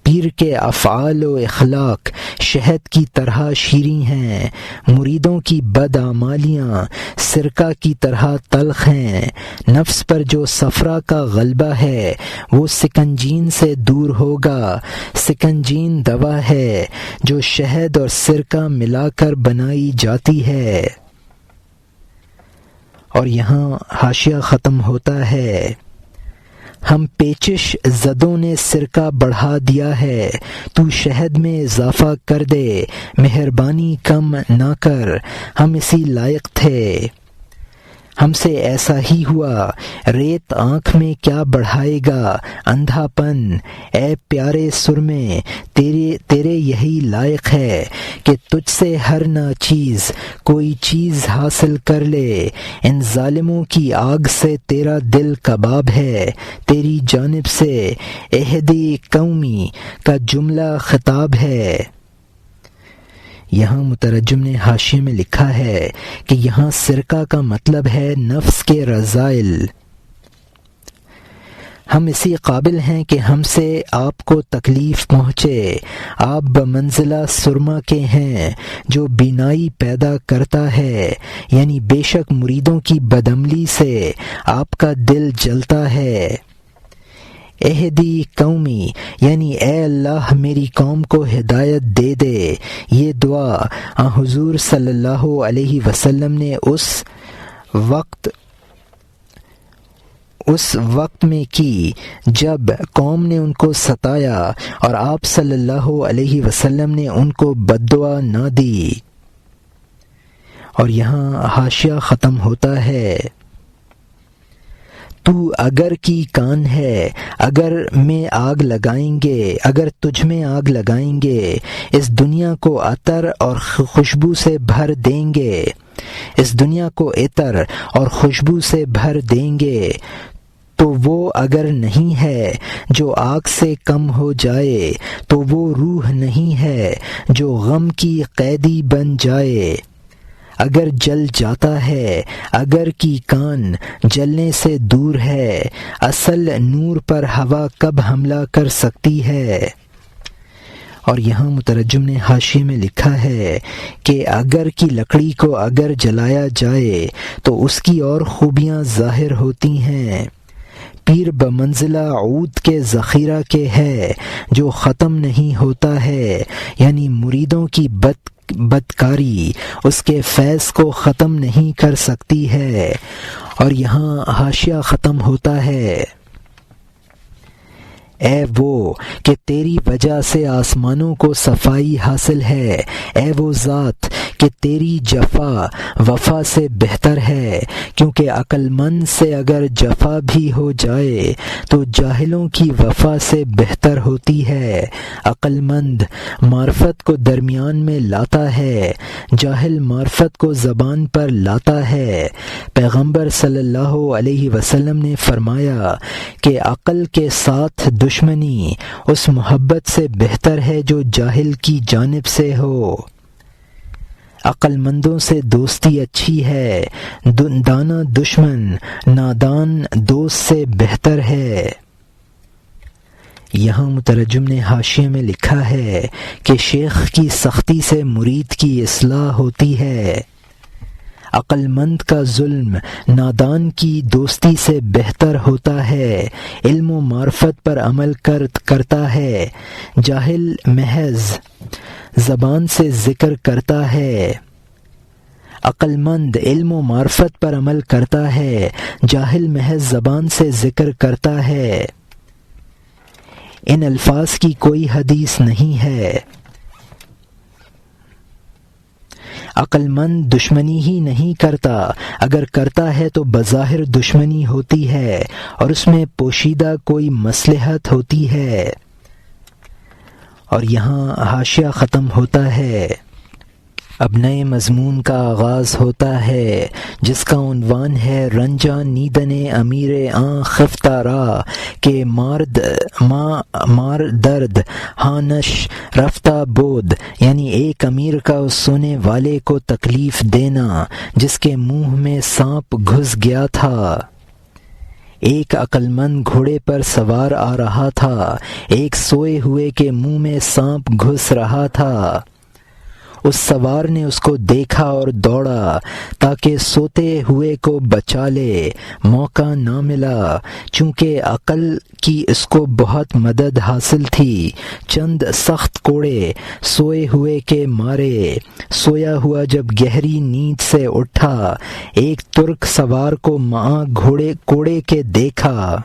پیر کے افعال و اخلاق شہد کی طرح شیریں ہیں، مریدوں کی بدعمالیاں سرکہ کی طرح تلخ ہیں۔ نفس پر جو صفرا کا غلبہ ہے وہ سکنجین سے دور ہوگا۔ سکنجین دوا ہے جو شہد اور سرکہ ملا کر بنائی جاتی ہے۔ اور یہاں حاشیہ ختم ہوتا ہے۔ ہم پیچش زدوں نے سرکہ بڑھا دیا ہے، تو شہد میں اضافہ کر دے، مہربانی کم نہ کر، ہم اسی لائق تھے، ہم سے ایسا ہی ہوا، ریت آنکھ میں کیا بڑھائے گا اندھا پن، اے پیارے سرمے تیرے یہی لائق ہے کہ تجھ سے ہر ناچیز کوئی چیز حاصل کر لے۔ ان ظالموں کی آگ سے تیرا دل کباب ہے، تیری جانب سے عہدِ قومی کا جملہ خطاب ہے۔ یہاں مترجم نے حاشیے میں لکھا ہے کہ یہاں سرکہ کا مطلب ہے نفس کے رذائل۔ ہم اسی قابل ہیں کہ ہم سے آپ کو تکلیف پہنچے، آپ بمنزلہ سرما کے ہیں جو بینائی پیدا کرتا ہے، یعنی بے شک مریدوں کی بدعملی سے آپ کا دل جلتا ہے۔ عہدی قومی یعنی اے اللہ میری قوم کو ہدایت دے دے، یہ دعا حضور صلی اللہ علیہ وسلم نے اس وقت میں کی جب قوم نے ان کو ستایا اور آپ صلی اللہ علیہ وسلم نے ان کو بددعا نہ دی۔ اور یہاں حاشیہ ختم ہوتا ہے۔ تو اگر کی کان ہے، اگر میں آگ لگائیں گے، اگر تجھ میں آگ لگائیں گے، اس دنیا کو عطر اور خوشبو سے بھر دیں گے، اس دنیا کو عطر اور خوشبو سے بھر دیں گے، تو وہ اگر نہیں ہے جو آگ سے کم ہو جائے، تو وہ روح نہیں ہے جو غم کی قیدی بن جائے۔ اگر جل جاتا ہے، اگر کی کان جلنے سے دور ہے، اصل نور پر ہوا کب حملہ کر سکتی ہے؟ اور یہاں مترجم نے حاشیے میں لکھا ہے کہ اگر کی لکڑی کو اگر جلایا جائے تو اس کی اور خوبیاں ظاہر ہوتی ہیں۔ پیر بمنزلہ عود کے ذخیرہ کے ہے جو ختم نہیں ہوتا ہے، یعنی مریدوں کی بدکاری اس کے فیض کو ختم نہیں کر سکتی ہے۔ اور یہاں حاشیہ ختم ہوتا ہے۔ اے وہ کہ تیری وجہ سے آسمانوں کو صفائی حاصل ہے، اے وہ ذات کہ تیری جفا وفا سے بہتر ہے، کیونکہ عقل مند سے اگر جفا بھی ہو جائے تو جاہلوں کی وفا سے بہتر ہوتی ہے۔ عقل مند معرفت کو درمیان میں لاتا ہے، جاہل معرفت کو زبان پر لاتا ہے۔ پیغمبر صلی اللہ علیہ وسلم نے فرمایا کہ عقل کے ساتھ دشمنی اس محبت سے بہتر ہے جو جاہل کی جانب سے ہو۔ عقل مندوں سے دوستی اچھی ہے، دانا دشمن نادان دوست سے بہتر ہے۔ یہاں مترجم نے حاشیے میں لکھا ہے کہ شیخ کی سختی سے مرید کی اصلاح ہوتی ہے، عقل مند کا ظلم نادان کی دوستی سے بہتر ہوتا ہے، علم و معرفت پر عمل کرتا ہے، جاہل محض زبان سے ذکر کرتا ہے۔ عقل مند علم و معرفت پر عمل کرتا ہے، جاہل محض زبان سے ذکر کرتا ہے۔ ان الفاظ کی کوئی حدیث نہیں ہے۔ عقل مند دشمنی ہی نہیں کرتا، اگر کرتا ہے تو بظاہر دشمنی ہوتی ہے اور اس میں پوشیدہ کوئی مصلحت ہوتی ہے۔ اور یہاں حاشیہ ختم ہوتا ہے۔ اب نئے مضمون کا آغاز ہوتا ہے جس کا عنوان ہے رنجا نیدن امیر آن خفتہ را کہ مار درد ہانش رفتہ بود، یعنی ایک امیر کا اس سونے والے کو تکلیف دینا جس کے منہ میں سانپ گھس گیا تھا۔ ایک عقل مند گھوڑے پر سوار آ رہا تھا، ایک سوئے ہوئے کے منہ میں سانپ گھس رہا تھا۔ اس سوار نے اس کو دیکھا اور دوڑا تاکہ سوتے ہوئے کو بچا لے، موقع نہ ملا چونکہ عقل کی اس کو بہت مدد حاصل تھی۔ چند سخت کوڑے سوئے ہوئے کے مارے، سویا ہوا جب گہری نیند سے اٹھا، ایک ترک سوار کو ماں کوڑے کے دیکھا۔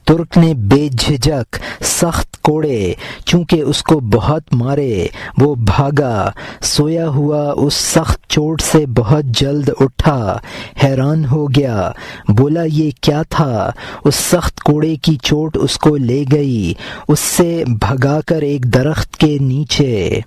ترک نے بے جھجک سخت کوڑے چونکہ اس کو بہت مارے، وہ بھاگا۔ سویا ہوا اس سخت چوٹ سے بہت جلد اٹھا، حیران ہو گیا، بولا یہ کیا تھا؟ اس سخت کوڑے کی چوٹ اس کو لے گئی، اس سے بھگا کر ایک درخت کے نیچے۔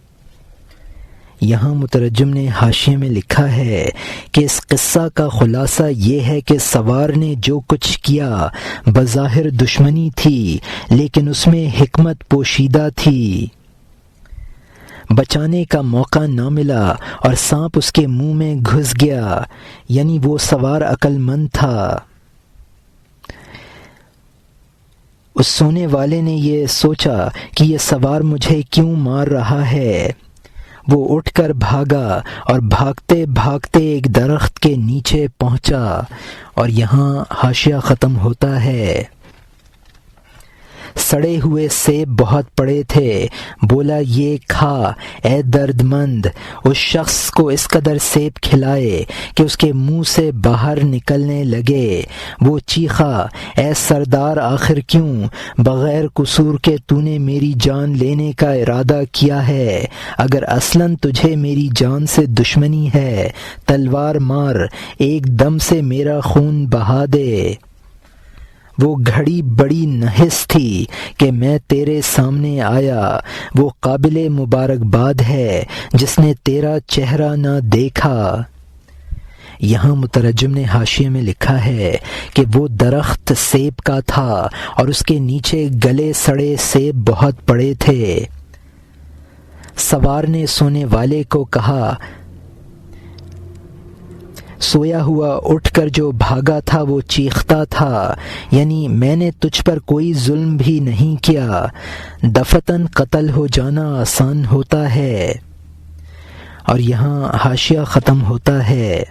یہاں مترجم نے حاشیے میں لکھا ہے کہ اس قصہ کا خلاصہ یہ ہے کہ سوار نے جو کچھ کیا بظاہر دشمنی تھی لیکن اس میں حکمت پوشیدہ تھی۔ بچانے کا موقع نہ ملا اور سانپ اس کے منہ میں گھس گیا، یعنی وہ سوار عقل مند تھا۔ اس سونے والے نے یہ سوچا کہ یہ سوار مجھے کیوں مار رہا ہے؟ وہ اٹھ کر بھاگا اور بھاگتے بھاگتے ایک درخت کے نیچے پہنچا۔ اور یہاں حاشیہ ختم ہوتا ہے۔ سڑے ہوئے سیب بہت پڑے تھے، بولا یہ کھا اے درد مند۔ اس شخص کو اس قدر سیب کھلائے کہ اس کے منہ سے باہر نکلنے لگے۔ وہ چیخا، اے سردار آخر کیوں بغیر قصور کے تو نے میری جان لینے کا ارادہ کیا ہے؟ اگر اصلاً تجھے میری جان سے دشمنی ہے تلوار مار، ایک دم سے میرا خون بہا دے۔ وہ گھڑی بڑی نحس تھی کہ میں تیرے سامنے آیا، وہ قابل مبارکباد ہے جس نے تیرا چہرہ نہ دیکھا۔ یہاں مترجم نے حاشیے میں لکھا ہے کہ وہ درخت سیب کا تھا اور اس کے نیچے گلے سڑے سیب بہت پڑے تھے۔ سوار نے سونے والے کو کہا، سویا ہوا اٹھ کر جو بھاگا تھا وہ چیختا تھا، یعنی میں نے تجھ پر کوئی ظلم بھی نہیں کیا، دفتن قتل ہو جانا آسان ہوتا ہے۔ اور یہاں حاشیہ ختم ہوتا ہے۔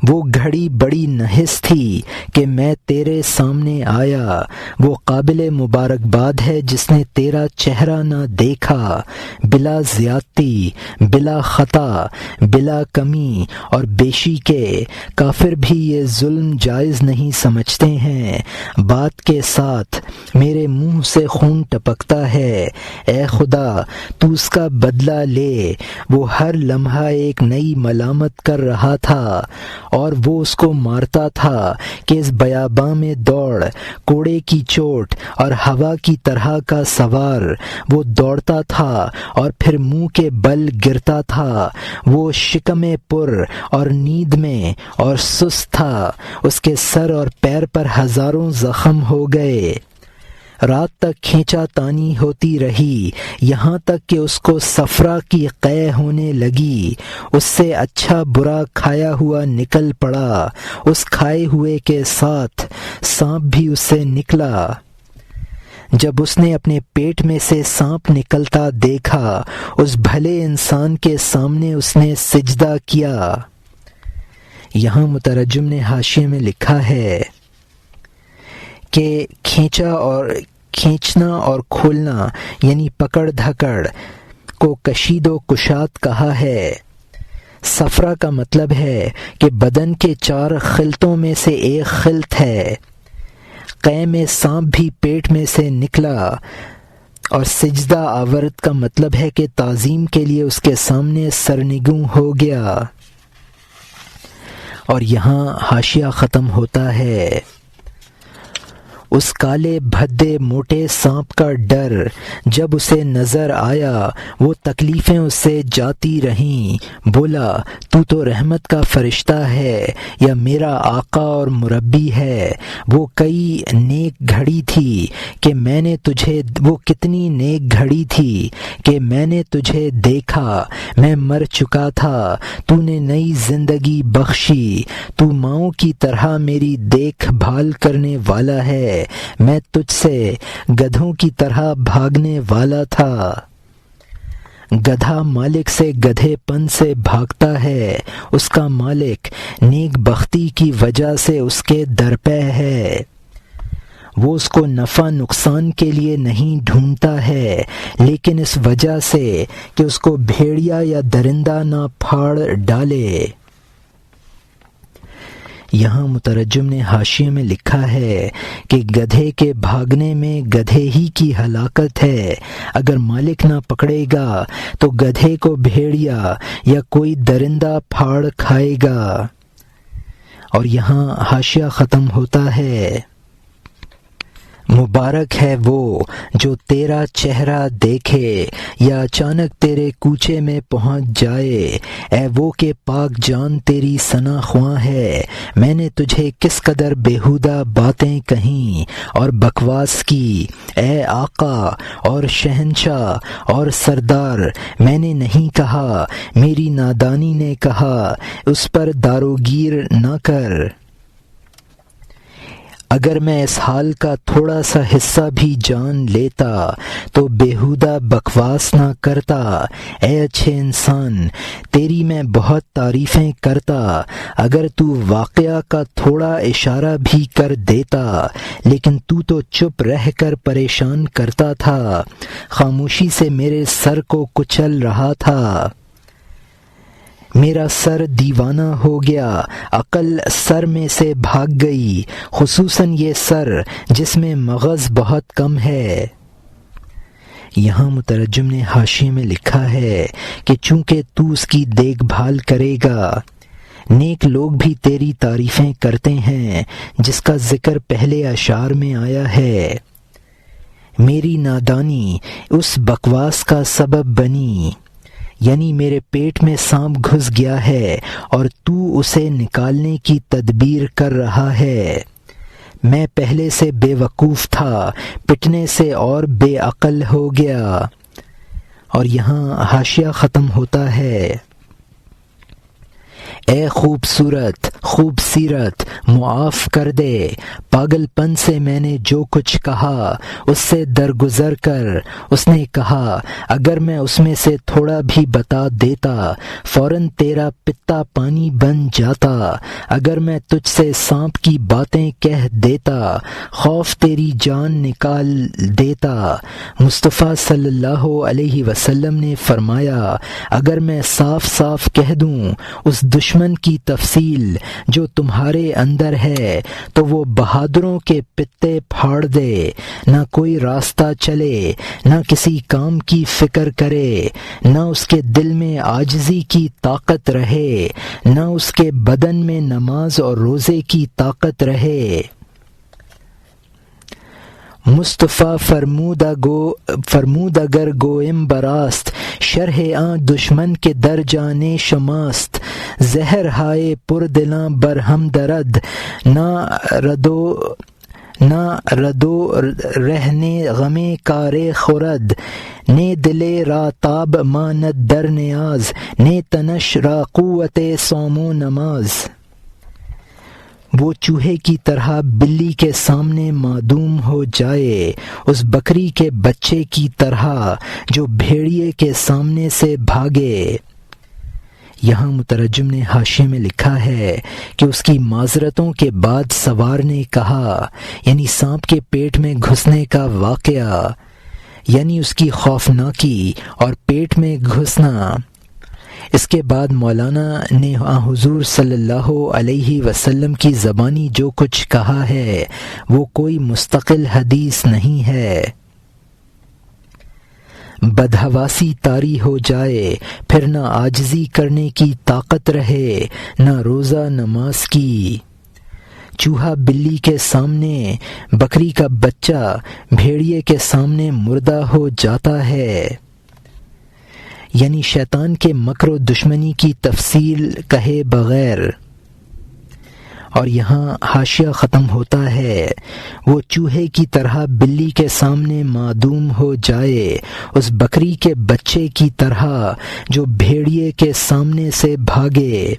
وہ گھڑی بڑی نحس تھی کہ میں تیرے سامنے آیا، وہ قابل مبارکباد ہے جس نے تیرا چہرہ نہ دیکھا، بلا زیادتی، بلا خطا، بلا کمی اور بیشی کے۔ کافر بھی یہ ظلم جائز نہیں سمجھتے ہیں۔ بات کے ساتھ میرے منہ سے خون ٹپکتا ہے، اے خدا تو اس کا بدلہ لے۔ وہ ہر لمحہ ایک نئی ملامت کر رہا تھا اور وہ اس کو مارتا تھا کہ اس بیاباں میں دوڑ، کوڑے کی چوٹ اور ہوا کی طرح کا سوار۔ وہ دوڑتا تھا اور پھر منہ کے بل گرتا تھا۔ وہ شکم پر اور نیند میں اور سست تھا، اس کے سر اور پیر پر ہزاروں زخم ہو گئے۔ رات تک کھینچا تانی ہوتی رہی، یہاں تک کہ اس کو صفرا کی قے ہونے لگی۔ اس سے اچھا برا کھایا ہوا نکل پڑا، اس کھائے ہوئے کے ساتھ سانپ بھی اس سے نکلا۔ جب اس نے اپنے پیٹ میں سے سانپ نکلتا دیکھا، اس بھلے انسان کے سامنے اس نے سجدہ کیا۔ یہاں مترجم نے حاشیے میں لکھا ہے کہ کھینچنا اور کھولنا یعنی پکڑ دھکڑ کو کشید و کشاد کہا ہے۔ صفرا کا مطلب ہے کہ بدن کے 4 خلطوں میں سے ایک خلط ہے۔ قے میں سانپ بھی پیٹ میں سے نکلا اور سجدہ آورت کا مطلب ہے کہ تعظیم کے لیے اس کے سامنے سرنگوں ہو گیا۔ اور یہاں حاشیہ ختم ہوتا ہے۔ اس کالے بھدے موٹے سانپ کا ڈر جب اسے نظر آیا، وہ تکلیفیں اس سے جاتی رہیں۔ بولا تو رحمت کا فرشتہ ہے یا میرا آقا اور مربی ہے؟ وہ کئی نیک گھڑی تھی کہ میں نے تجھے وہ کتنی نیک گھڑی تھی کہ میں نے تجھے دیکھا، میں مر چکا تھا، تو نے نئی زندگی بخشی، تو ماؤں کی طرح میری دیکھ بھال کرنے والا ہے، میں تجھ سے گدھوں کی طرح بھاگنے والا تھا۔ گدھا مالک سے گدھے پن سے بھاگتا ہے، اس کا مالک نیک بختی کی وجہ سے اس کے درپے ہے۔ وہ اس کو نفع نقصان کے لیے نہیں ڈھونڈتا ہے، لیکن اس وجہ سے کہ اس کو بھیڑیا یا درندہ نہ پھاڑ ڈالے۔ یہاں مترجم نے حاشیے میں لکھا ہے کہ گدھے کے بھاگنے میں گدھے ہی کی ہلاکت ہے، اگر مالک نہ پکڑے گا تو گدھے کو بھیڑیا یا کوئی درندہ پھاڑ کھائے گا۔ اور یہاں حاشیہ ختم ہوتا ہے۔ مبارک ہے وہ جو تیرا چہرہ دیکھے یا اچانک تیرے کوچے میں پہنچ جائے، اے وہ کہ پاک جان تیری ثنا خواں ہے، میں نے تجھے کس قدر بیہودہ باتیں کہیں اور بکواس کی، اے آقا اور شہنشاہ اور سردار، میں نے نہیں کہا، میری نادانی نے کہا، اس پر داروگیر نہ کر۔ اگر میں اس حال کا تھوڑا سا حصہ بھی جان لیتا تو بیہودہ بکواس نہ کرتا، اے اچھے انسان تیری میں بہت تعریفیں کرتا، اگر تو واقعہ کا تھوڑا اشارہ بھی کر دیتا، لیکن تو چپ رہ کر پریشان کرتا تھا، خاموشی سے میرے سر کو کچل رہا تھا۔ میرا سر دیوانہ ہو گیا، عقل سر میں سے بھاگ گئی، خصوصاً یہ سر جس میں مغز بہت کم ہے۔ یہاں مترجم نے حاشیے میں لکھا ہے کہ چونکہ تو اس کی دیکھ بھال کرے گا، نیک لوگ بھی تیری تعریفیں کرتے ہیں، جس کا ذکر پہلے اشعار میں آیا ہے۔ میری نادانی اس بکواس کا سبب بنی، یعنی میرے پیٹ میں سانپ گھس گیا ہے اور تو اسے نکالنے کی تدبیر کر رہا ہے۔ میں پہلے سے بے وقوف تھا، پٹنے سے اور بے عقل ہو گیا۔ اور یہاں حاشیہ ختم ہوتا ہے۔ اے خوبصورت خوب سیرت معاف کر دے، پاگل پن سے میں نے جو کچھ کہا اس سے درگزر کر۔ اس نے کہا اگر میں اس میں سے تھوڑا بھی بتا دیتا فوراً تیرا پتا پانی بن جاتا، اگر میں تجھ سے سانپ کی باتیں کہہ دیتا خوف تیری جان نکال دیتا۔ مصطفیٰ صلی اللہ علیہ وسلم نے فرمایا اگر میں صاف صاف کہہ دوں اس دشمن کی تفصیل جو تمہارے اندر ہے تو وہ بہادروں کے پتے پھاڑ دے، نہ کوئی راستہ چلے، نہ کسی کام کی فکر کرے، نہ اس کے دل میں عاجزی کی طاقت رہے، نہ اس کے بدن میں نماز اور روزے کی طاقت رہے۔ مصطفیٰ فرمود اگر گویم براست، شرح آن دشمن کے در جانے شماست، زہر ہائے پر دلاں برہم درد، نہ ردو رہنے غمے کارے خورد، نے دلے را تاب ماند در نیاز، نے تنش را قوت صوم و نماز۔ وہ چوہے کی طرح بلی کے سامنے معدوم ہو جائے، اس بکری کے بچے کی طرح جو بھیڑیے کے سامنے سے بھاگے۔ یہاں مترجم نے حاشیے میں لکھا ہے کہ اس کی معذرتوں کے بعد سوار نے کہا، یعنی سانپ کے پیٹ میں گھسنے کا واقعہ، یعنی اس کی خوفناکی اور پیٹ میں گھسنا۔ اس کے بعد مولانا نے حضور صلی اللہ علیہ وسلم کی زبانی جو کچھ کہا ہے وہ کوئی مستقل حدیث نہیں ہے۔ بدحواسی طاری ہو جائے، پھر نہ عاجزی کرنے کی طاقت رہے نہ روزہ نماز کی۔ چوہا بلی کے سامنے، بکری کا بچہ بھیڑیے کے سامنے مردہ ہو جاتا ہے۔ یعنی شیطان کے مکر و دشمنی کی تفصیل کہے بغیر۔ اور یہاں حاشیہ ختم ہوتا ہے، وہ چوہے کی طرح بلی کے سامنے معدوم ہو جائے، اس بکری کے بچے کی طرح جو بھیڑیے کے سامنے سے بھاگے،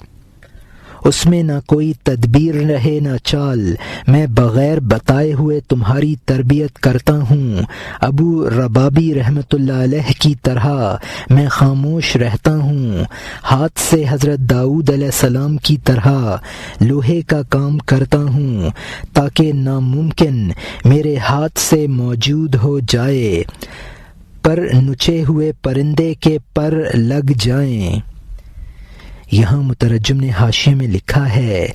اس میں نہ کوئی تدبیر رہے نہ چال، میں بغیر بتائے ہوئے تمہاری تربیت کرتا ہوں۔ ابو ربابی رحمۃ اللہ علیہ کی طرح میں خاموش رہتا ہوں، ہاتھ سے حضرت داؤد علیہ السلام کی طرح لوہے کا کام کرتا ہوں تاکہ ناممکن میرے ہاتھ سے موجود ہو جائے، پر نچے ہوئے پرندے کے پر لگ جائیں۔ یہاں مترجم نے حاشیے میں لکھا ہے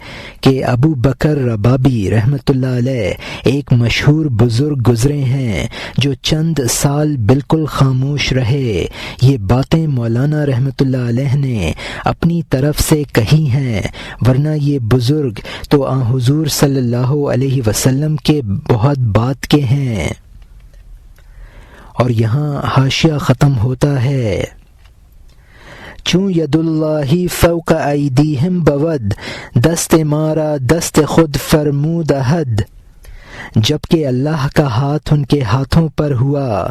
کہ ابو بکر ربابی رحمۃ اللہ علیہ ایک مشہور بزرگ گزرے ہیں جو چند سال بالکل خاموش رہے۔ یہ باتیں مولانا رحمۃ اللہ علیہ نے اپنی طرف سے کہی ہیں، ورنہ یہ بزرگ تو آن حضور صلی اللہ علیہ وسلم کے بہت بعد کے ہیں۔ اور یہاں حاشیہ ختم ہوتا ہے، چوں ید اللہ فوق ایدیہم بود، دست مارا دست خود فرمود احد، جب کہ اللہ کا ہاتھ ان کے ہاتھوں پر ہوا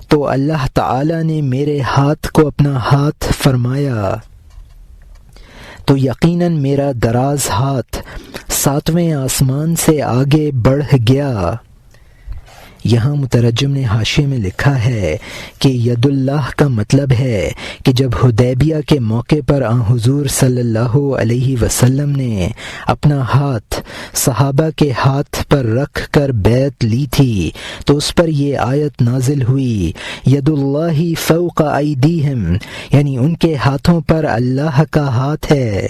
تو اللہ تعالی نے میرے ہاتھ کو اپنا ہاتھ فرمایا، تو یقیناً میرا دراز ہاتھ ساتویں آسمان سے آگے بڑھ گیا۔ یہاں مترجم نے حاشیے میں لکھا ہے کہ ید اللہ کا مطلب ہے کہ جب حدیبیہ کے موقع پر آن حضور صلی اللہ علیہ وسلم نے اپنا ہاتھ صحابہ کے ہاتھ پر رکھ کر بیعت لی تھی تو اس پر یہ آیت نازل ہوئی، ید اللہ فوق ایدیہم، یعنی ان کے ہاتھوں پر اللہ کا ہاتھ ہے۔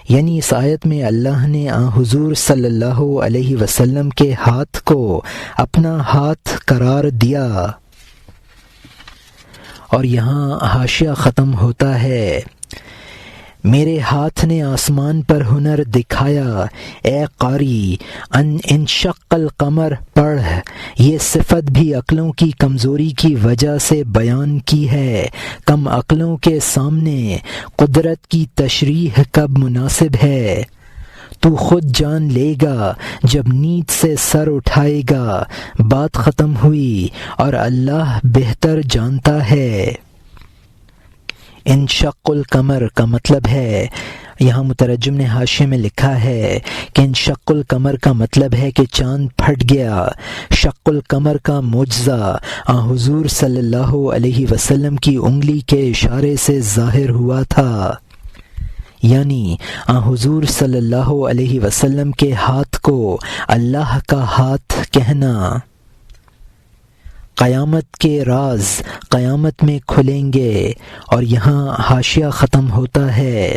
یعنی اس آیت میں اللہ نے آن حضور صلی اللہ علیہ وسلم کے ہاتھ کو اپنا ہاتھ قرار دیا۔ اور یہاں حاشیہ ختم ہوتا ہے، میرے ہاتھ نے آسمان پر ہنر دکھایا، اے قاری انشق القمر پڑھ، یہ صفت بھی عقلوں کی کمزوری کی وجہ سے بیان کی ہے۔ کم عقلوں کے سامنے قدرت کی تشریح کب مناسب ہے؟ تو خود جان لے گا جب نیند سے سر اٹھائے گا۔ بات ختم ہوئی اور اللہ بہتر جانتا ہے۔ انشق القمر کا مطلب ہے، یہاں مترجم نے حاشیے میں لکھا ہے کہ انشق القمر کا مطلب ہے کہ چاند پھٹ گیا۔ شق القمر کا معجزہ آن حضور صلی اللہ علیہ وسلم کی انگلی کے اشارے سے ظاہر ہوا تھا، یعنی آن حضور صلی اللہ علیہ وسلم کے ہاتھ کو اللہ کا ہاتھ کہنا۔ قیامت کے راز قیامت میں کھلیں گے۔ اور یہاں حاشیہ ختم ہوتا ہے،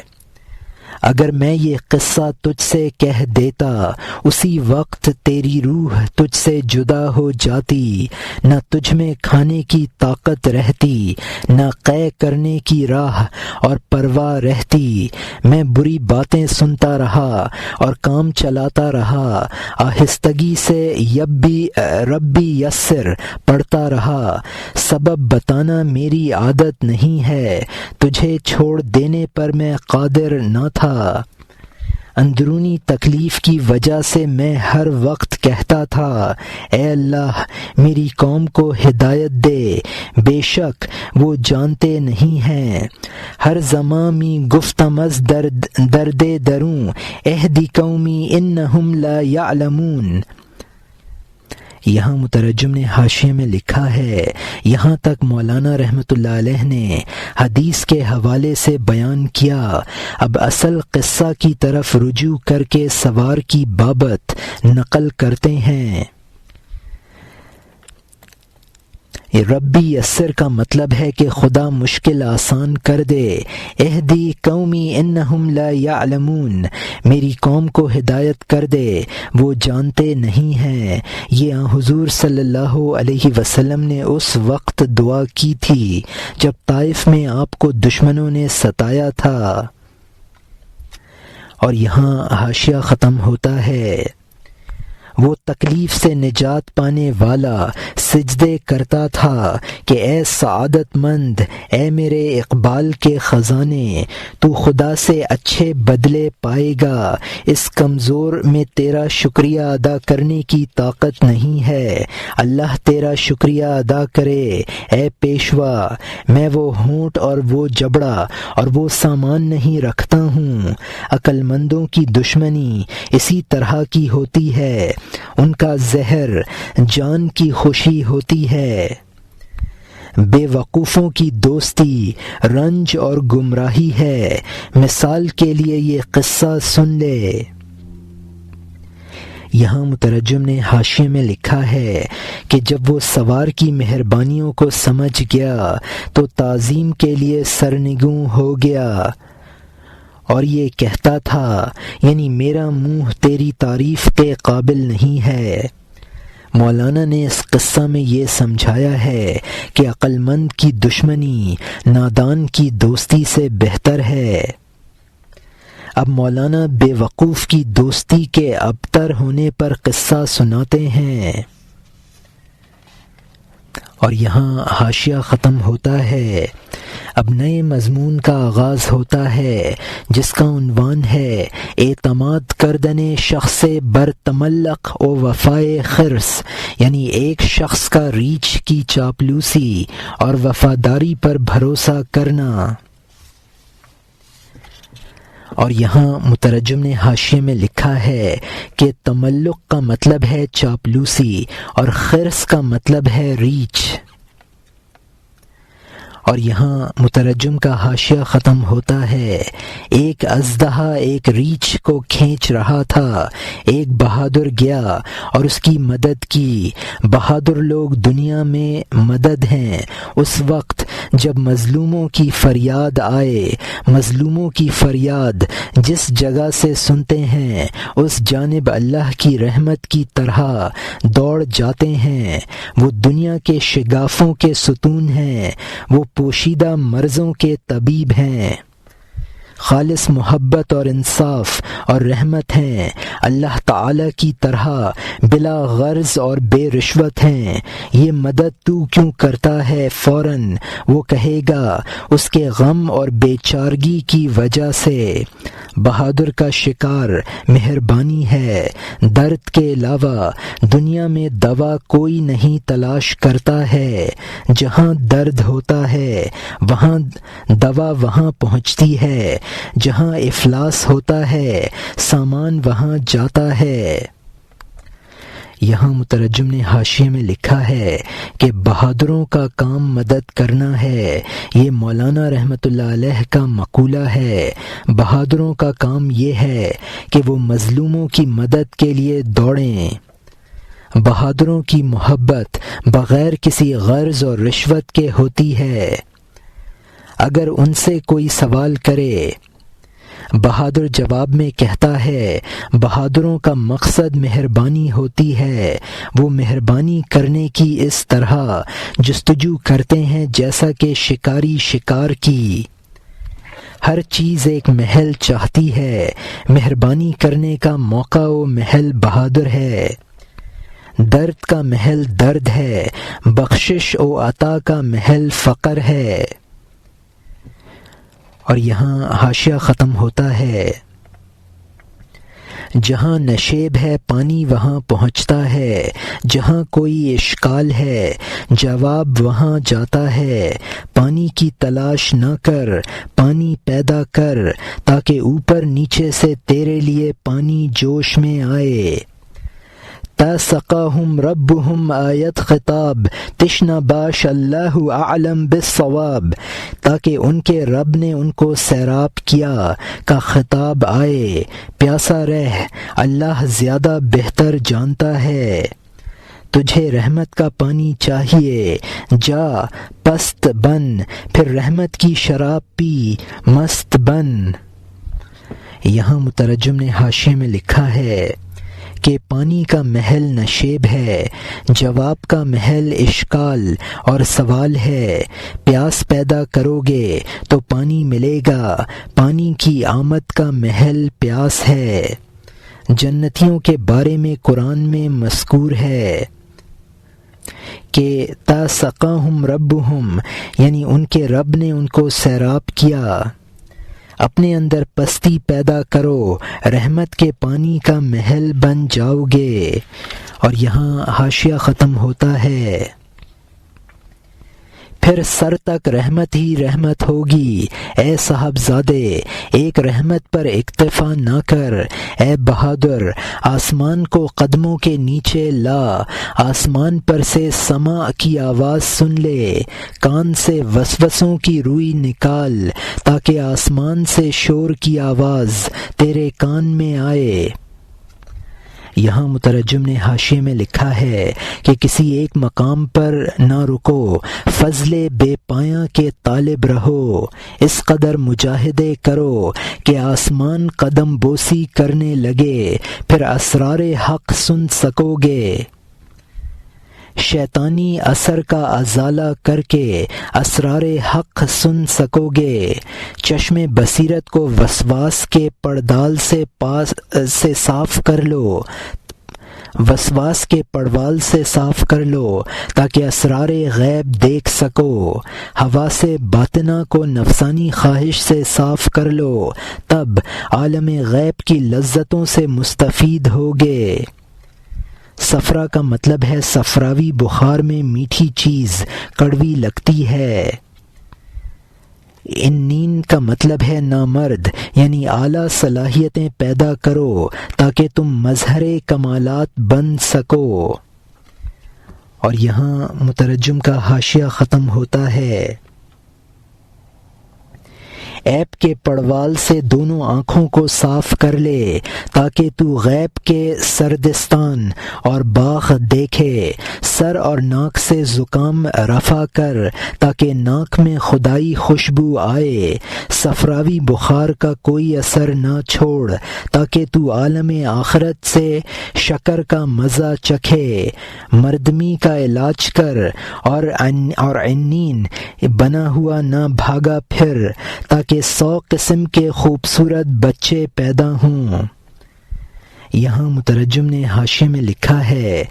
اگر میں یہ قصہ تجھ سے کہہ دیتا اسی وقت تیری روح تجھ سے جدا ہو جاتی، نہ تجھ میں کھانے کی طاقت رہتی، نہ قے کرنے کی راہ اور پرواہ رہتی۔ میں بری باتیں سنتا رہا اور کام چلاتا رہا، آہستگی سے ربی یسر پڑھتا رہا۔ سبب بتانا میری عادت نہیں ہے، تجھے چھوڑ دینے پر میں قادر نہ تھا۔ اندرونی تکلیف کی وجہ سے میں ہر وقت کہتا تھا، اے اللہ میری قوم کو ہدایت دے، بے شک وہ جانتے نہیں ہیں۔ ہر زماں می گفتم از درد دروں، اہدی قومی انہم لا یعلمون۔ یہاں مترجم نے حاشیے میں لکھا ہے، یہاں تک مولانا رحمۃ اللہ علیہ نے حدیث کے حوالے سے بیان کیا، اب اصل قصہ کی طرف رجوع کر کے سوار کی بابت نقل کرتے ہیں۔ ربی یسر کا مطلب ہے کہ خدا مشکل آسان کر دے۔ اہدی قومی انہم لا یعلمون، میری قوم کو ہدایت کر دے، وہ جانتے نہیں ہیں۔ یہ حضور صلی اللہ علیہ وسلم نے اس وقت دعا کی تھی جب طائف میں آپ کو دشمنوں نے ستایا تھا۔ اور یہاں حاشیہ ختم ہوتا ہے۔ وہ تکلیف سے نجات پانے والا سجدے کرتا تھا کہ اے سعادت مند، اے میرے اقبال کے خزانے، تو خدا سے اچھے بدلے پائے گا۔ اس کمزور میں تیرا شکریہ ادا کرنے کی طاقت نہیں ہے، اللہ تیرا شکریہ ادا کرے اے پیشوا۔ میں وہ ہونٹ اور وہ جبڑا اور وہ سامان نہیں رکھتا ہوں۔ عقل مندوں کی دشمنی اسی طرح کی ہوتی ہے، ان کا زہر جان کی خوشی ہوتی ہے۔ بے وقوفوں کی دوستی رنج اور گمراہی ہے۔ مثال کے لیے یہ قصہ سن لے۔ یہاں مترجم نے حاشیے میں لکھا ہے کہ جب وہ سوار کی مہربانیوں کو سمجھ گیا تو تعظیم کے لیے سرنگوں ہو گیا اور یہ کہتا تھا، یعنی میرا منہ تیری تعریف کے قابل نہیں ہے۔ مولانا نے اس قصہ میں یہ سمجھایا ہے کہ عقل مند کی دشمنی نادان کی دوستی سے بہتر ہے۔ اب مولانا بے وقوف کی دوستی کے ابتر ہونے پر قصہ سناتے ہیں۔ اور یہاں حاشیہ ختم ہوتا ہے۔ اب نئے مضمون کا آغاز ہوتا ہے جس کا عنوان ہے اعتماد کردن شخص بر تملق و وفائے خرس، یعنی ایک شخص کا ریچھ کی چاپلوسی اور وفاداری پر بھروسہ کرنا۔ اور یہاں مترجم نے حاشیے میں لکھا ہے کہ تملق کا مطلب ہے چاپلوسی اور خرس کا مطلب ہے ریچھ۔ اور یہاں مترجم کا حاشیہ ختم ہوتا ہے۔ ایک اژدہا ایک ریچھ کو کھینچ رہا تھا، ایک بہادر گیا اور اس کی مدد کی۔ بہادر لوگ دنیا میں مدد ہیں اس وقت جب مظلوموں کی فریاد آئے۔ مظلوموں کی فریاد جس جگہ سے سنتے ہیں اس جانب اللہ کی رحمت کی طرح دوڑ جاتے ہیں۔ وہ دنیا کے شگافوں کے ستون ہیں، وہ پوشیدہ مرضوں کے طبیب ہیں، خالص محبت اور انصاف اور رحمت ہیں، اللہ تعالی کی طرح بلا غرض اور بے رشوت ہیں۔ یہ مدد تو کیوں کرتا ہے فوراً وہ کہے گا، اس کے غم اور بے چارگی کی وجہ سے۔ بہادر کا شکار مہربانی ہے، درد کے علاوہ دنیا میں دوا کوئی نہیں تلاش کرتا ہے۔ جہاں درد ہوتا ہے وہاں دوا وہاں پہنچتی ہے، جہاں افلاس ہوتا ہے سامان وہاں جاتا ہے۔ یہاں مترجم نے حاشیے میں لکھا ہے کہ بہادروں کا کام مدد کرنا ہے۔ یہ مولانا رحمۃ اللہ علیہ کا مقولہ ہے۔ بہادروں کا کام یہ ہے کہ وہ مظلوموں کی مدد کے لیے دوڑیں۔ بہادروں کی محبت بغیر کسی غرض اور رشوت کے ہوتی ہے۔ اگر ان سے کوئی سوال کرے، بہادر جواب میں کہتا ہے، بہادروں کا مقصد مہربانی ہوتی ہے۔ وہ مہربانی کرنے کی اس طرح جستجو کرتے ہیں جیسا کہ شکاری شکار کی۔ ہر چیز ایک محل چاہتی ہے، مہربانی کرنے کا موقع و محل بہادر ہے۔ درد کا محل درد ہے، بخشش و عطا کا محل فقر ہے۔ اور یہاں حاشیہ ختم ہوتا ہے۔ جہاں نشیب ہے پانی وہاں پہنچتا ہے، جہاں کوئی اشکال ہے جواب وہاں جاتا ہے۔ پانی کی تلاش نہ کر، پانی پیدا کر تاکہ اوپر نیچے سے تیرے لیے پانی جوش میں آئے۔ تسقاہم ربہم آیت خطاب تشنا باش اللہ اعلم بالصواب، تاکہ ان کے رب نے ان کو سیراب کیا کا خطاب آئے، پیاسا رہ اللہ زیادہ بہتر جانتا ہے۔ تجھے رحمت کا پانی چاہیے، جا پست بن، پھر رحمت کی شراب پی مست بن۔ یہاں مترجم نے حاشیے میں لکھا ہے کہ پانی کا محل نشیب ہے، جواب کا محل اشکال اور سوال ہے۔ پیاس پیدا کرو گے تو پانی ملے گا، پانی کی آمد کا محل پیاس ہے۔ جنتیوں کے بارے میں قرآن میں مذکور ہے کہ تَسْقَاهُمْ رَبُّهُمْ، یعنی ان کے رب نے ان کو سیراب کیا۔ اپنے اندر پستی پیدا کرو، رحمت کے پانی کا محل بن جاؤ گے۔ اور یہاں حاشیہ ختم ہوتا ہے، پھر سر تک رحمت ہی رحمت ہوگی۔ اے صاحبزادے، ایک رحمت پر اکتفا نہ کر، اے بہادر، آسمان کو قدموں کے نیچے لا، آسمان پر سے سماع کی آواز سن لے، کان سے وسوسوں کی روئی نکال تاکہ آسمان سے شور کی آواز تیرے کان میں آئے۔ یہاں مترجم نے حاشیے میں لکھا ہے کہ کسی ایک مقام پر نہ رکو، فضل بے پایاں کے طالب رہو، اس قدر مجاہدے کرو کہ آسمان قدم بوسی کرنے لگے، پھر اسرار حق سن سکو گے۔ شیطانی اثر کا ازالہ کر کے اسرار حق سن سکو گے۔ چشم بصیرت کو وسواس کے پردال سے صاف کر لو، وسواس کے پڑوال سے صاف کر لو تاکہ اسرار غیب دیکھ سکو۔ حواس باطنہ کو نفسانی خواہش سے صاف کر لو، تب عالم غیب کی لذتوں سے مستفید ہوگے۔ صفرا کا مطلب ہے صفراوی بخار میں میٹھی چیز کڑوی لگتی ہے۔ انین کا مطلب ہے نامرد، یعنی اعلیٰ صلاحیتیں پیدا کرو تاکہ تم مظہر کمالات بن سکو۔ اور یہاں مترجم کا حاشیہ ختم ہوتا ہے، عیب کے پڑوال سے دونوں آنکھوں کو صاف کر لے تاکہ تو غیب کے سردستان اور باغ دیکھے۔ سر اور ناک سے زکام رفع کر تاکہ ناک میں خدائی خوشبو آئے۔ صفراوی بخار کا کوئی اثر نہ چھوڑ تاکہ تو عالم آخرت سے شکر کا مزہ چکھے۔ مردمی کا علاج کر اور عنین بنا ہوا نہ بھاگا پھر تاکہ 100 قسم کے خوبصورت بچے پیدا ہوں۔ یہاں مترجم نے حاشیے میں لکھا ہے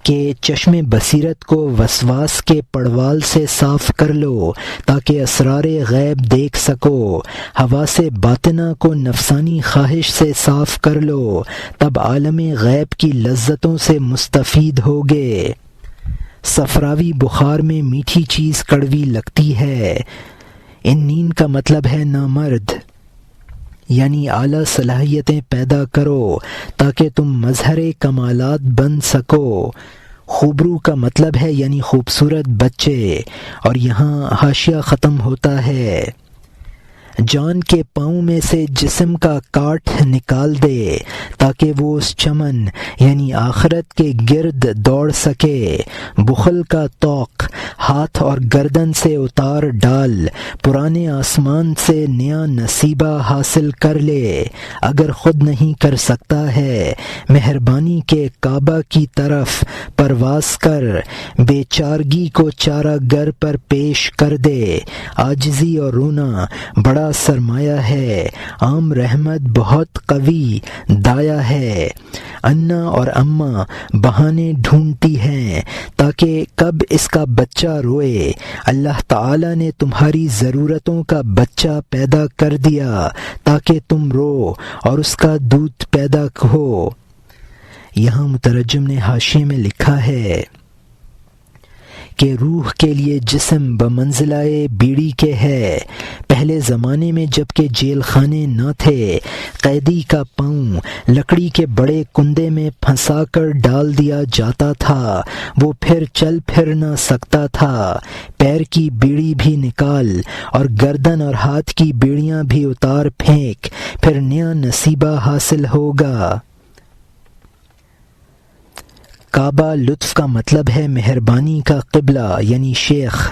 کہ چشم بصیرت کو وسواس کے پڑوال سے صاف کر لو تاکہ اسرار غیب دیکھ سکو۔ حواس باطنہ کو نفسانی خواہش سے صاف کر لو، تب عالم غیب کی لذتوں سے مستفید ہوگے۔ صفراوی بخار میں میٹھی چیز کڑوی لگتی ہے۔ انین کا مطلب ہے نامرد، یعنی اعلیٰ صلاحیتیں پیدا کرو تاکہ تم مظہر کمالات بن سکو۔ خوبرو کا مطلب ہے یعنی خوبصورت بچے۔ اور یہاں حاشیہ ختم ہوتا ہے، جان کے پاؤں میں سے جسم کا کاٹ نکال دے تاکہ وہ اس چمن یعنی آخرت کے گرد دوڑ سکے۔ بخل کا طوق ہاتھ اور گردن سے اتار ڈال، پرانے آسمان سے نیا نصیبہ حاصل کر لے۔ اگر خود نہیں کر سکتا ہے، مہربانی کے کعبہ کی طرف پرواز کر، بے چارگی کو چارہ گر پر پیش کر دے۔ عاجزی اور رونا بڑا سرمایہ ہے، عام رحمت بہت قوی دایا ہے۔ انا اور اماں بہانے ڈھونڈتی ہیں تاکہ کب اس کا بچہ روئے۔ اللہ تعالی نے تمہاری ضرورتوں کا بچہ پیدا کر دیا تاکہ تم رو اور اس کا دودھ پیدا ہو۔ یہاں مترجم نے حاشیے میں لکھا ہے کہ روح کے لیے جسم بمنزلہ بیڑی کے ہے۔ پہلے زمانے میں جب کہ جیل خانے نہ تھے، قیدی کا پاؤں لکڑی کے بڑے کندے میں پھنسا کر ڈال دیا جاتا تھا، وہ پھر چل پھر نہ سکتا تھا۔ پیر کی بیڑی بھی نکال اور گردن اور ہاتھ کی بیڑیاں بھی اتار پھینک، پھر نیا نصیبہ حاصل ہوگا۔ کعبہ لطف کا مطلب ہے مہربانی کا قبلہ یعنی شیخ۔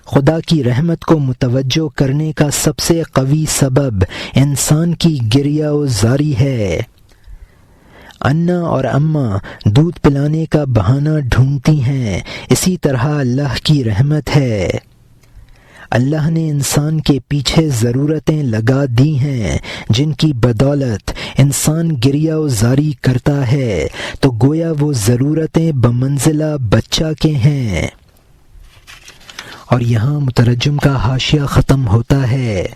خدا کی رحمت کو متوجہ کرنے کا سب سے قوی سبب انسان کی گریہ و زاری ہے۔ انا اور اماں دودھ پلانے کا بہانہ ڈھونڈتی ہیں، اسی طرح اللہ کی رحمت ہے۔ اللہ نے انسان کے پیچھے ضرورتیں لگا دی ہیں جن کی بدولت انسان گریہ و زاری کرتا ہے، تو گویا وہ ضرورتیں بمنزلہ بچہ کے ہیں۔ اور یہاں مترجم کا حاشیہ ختم ہوتا ہے۔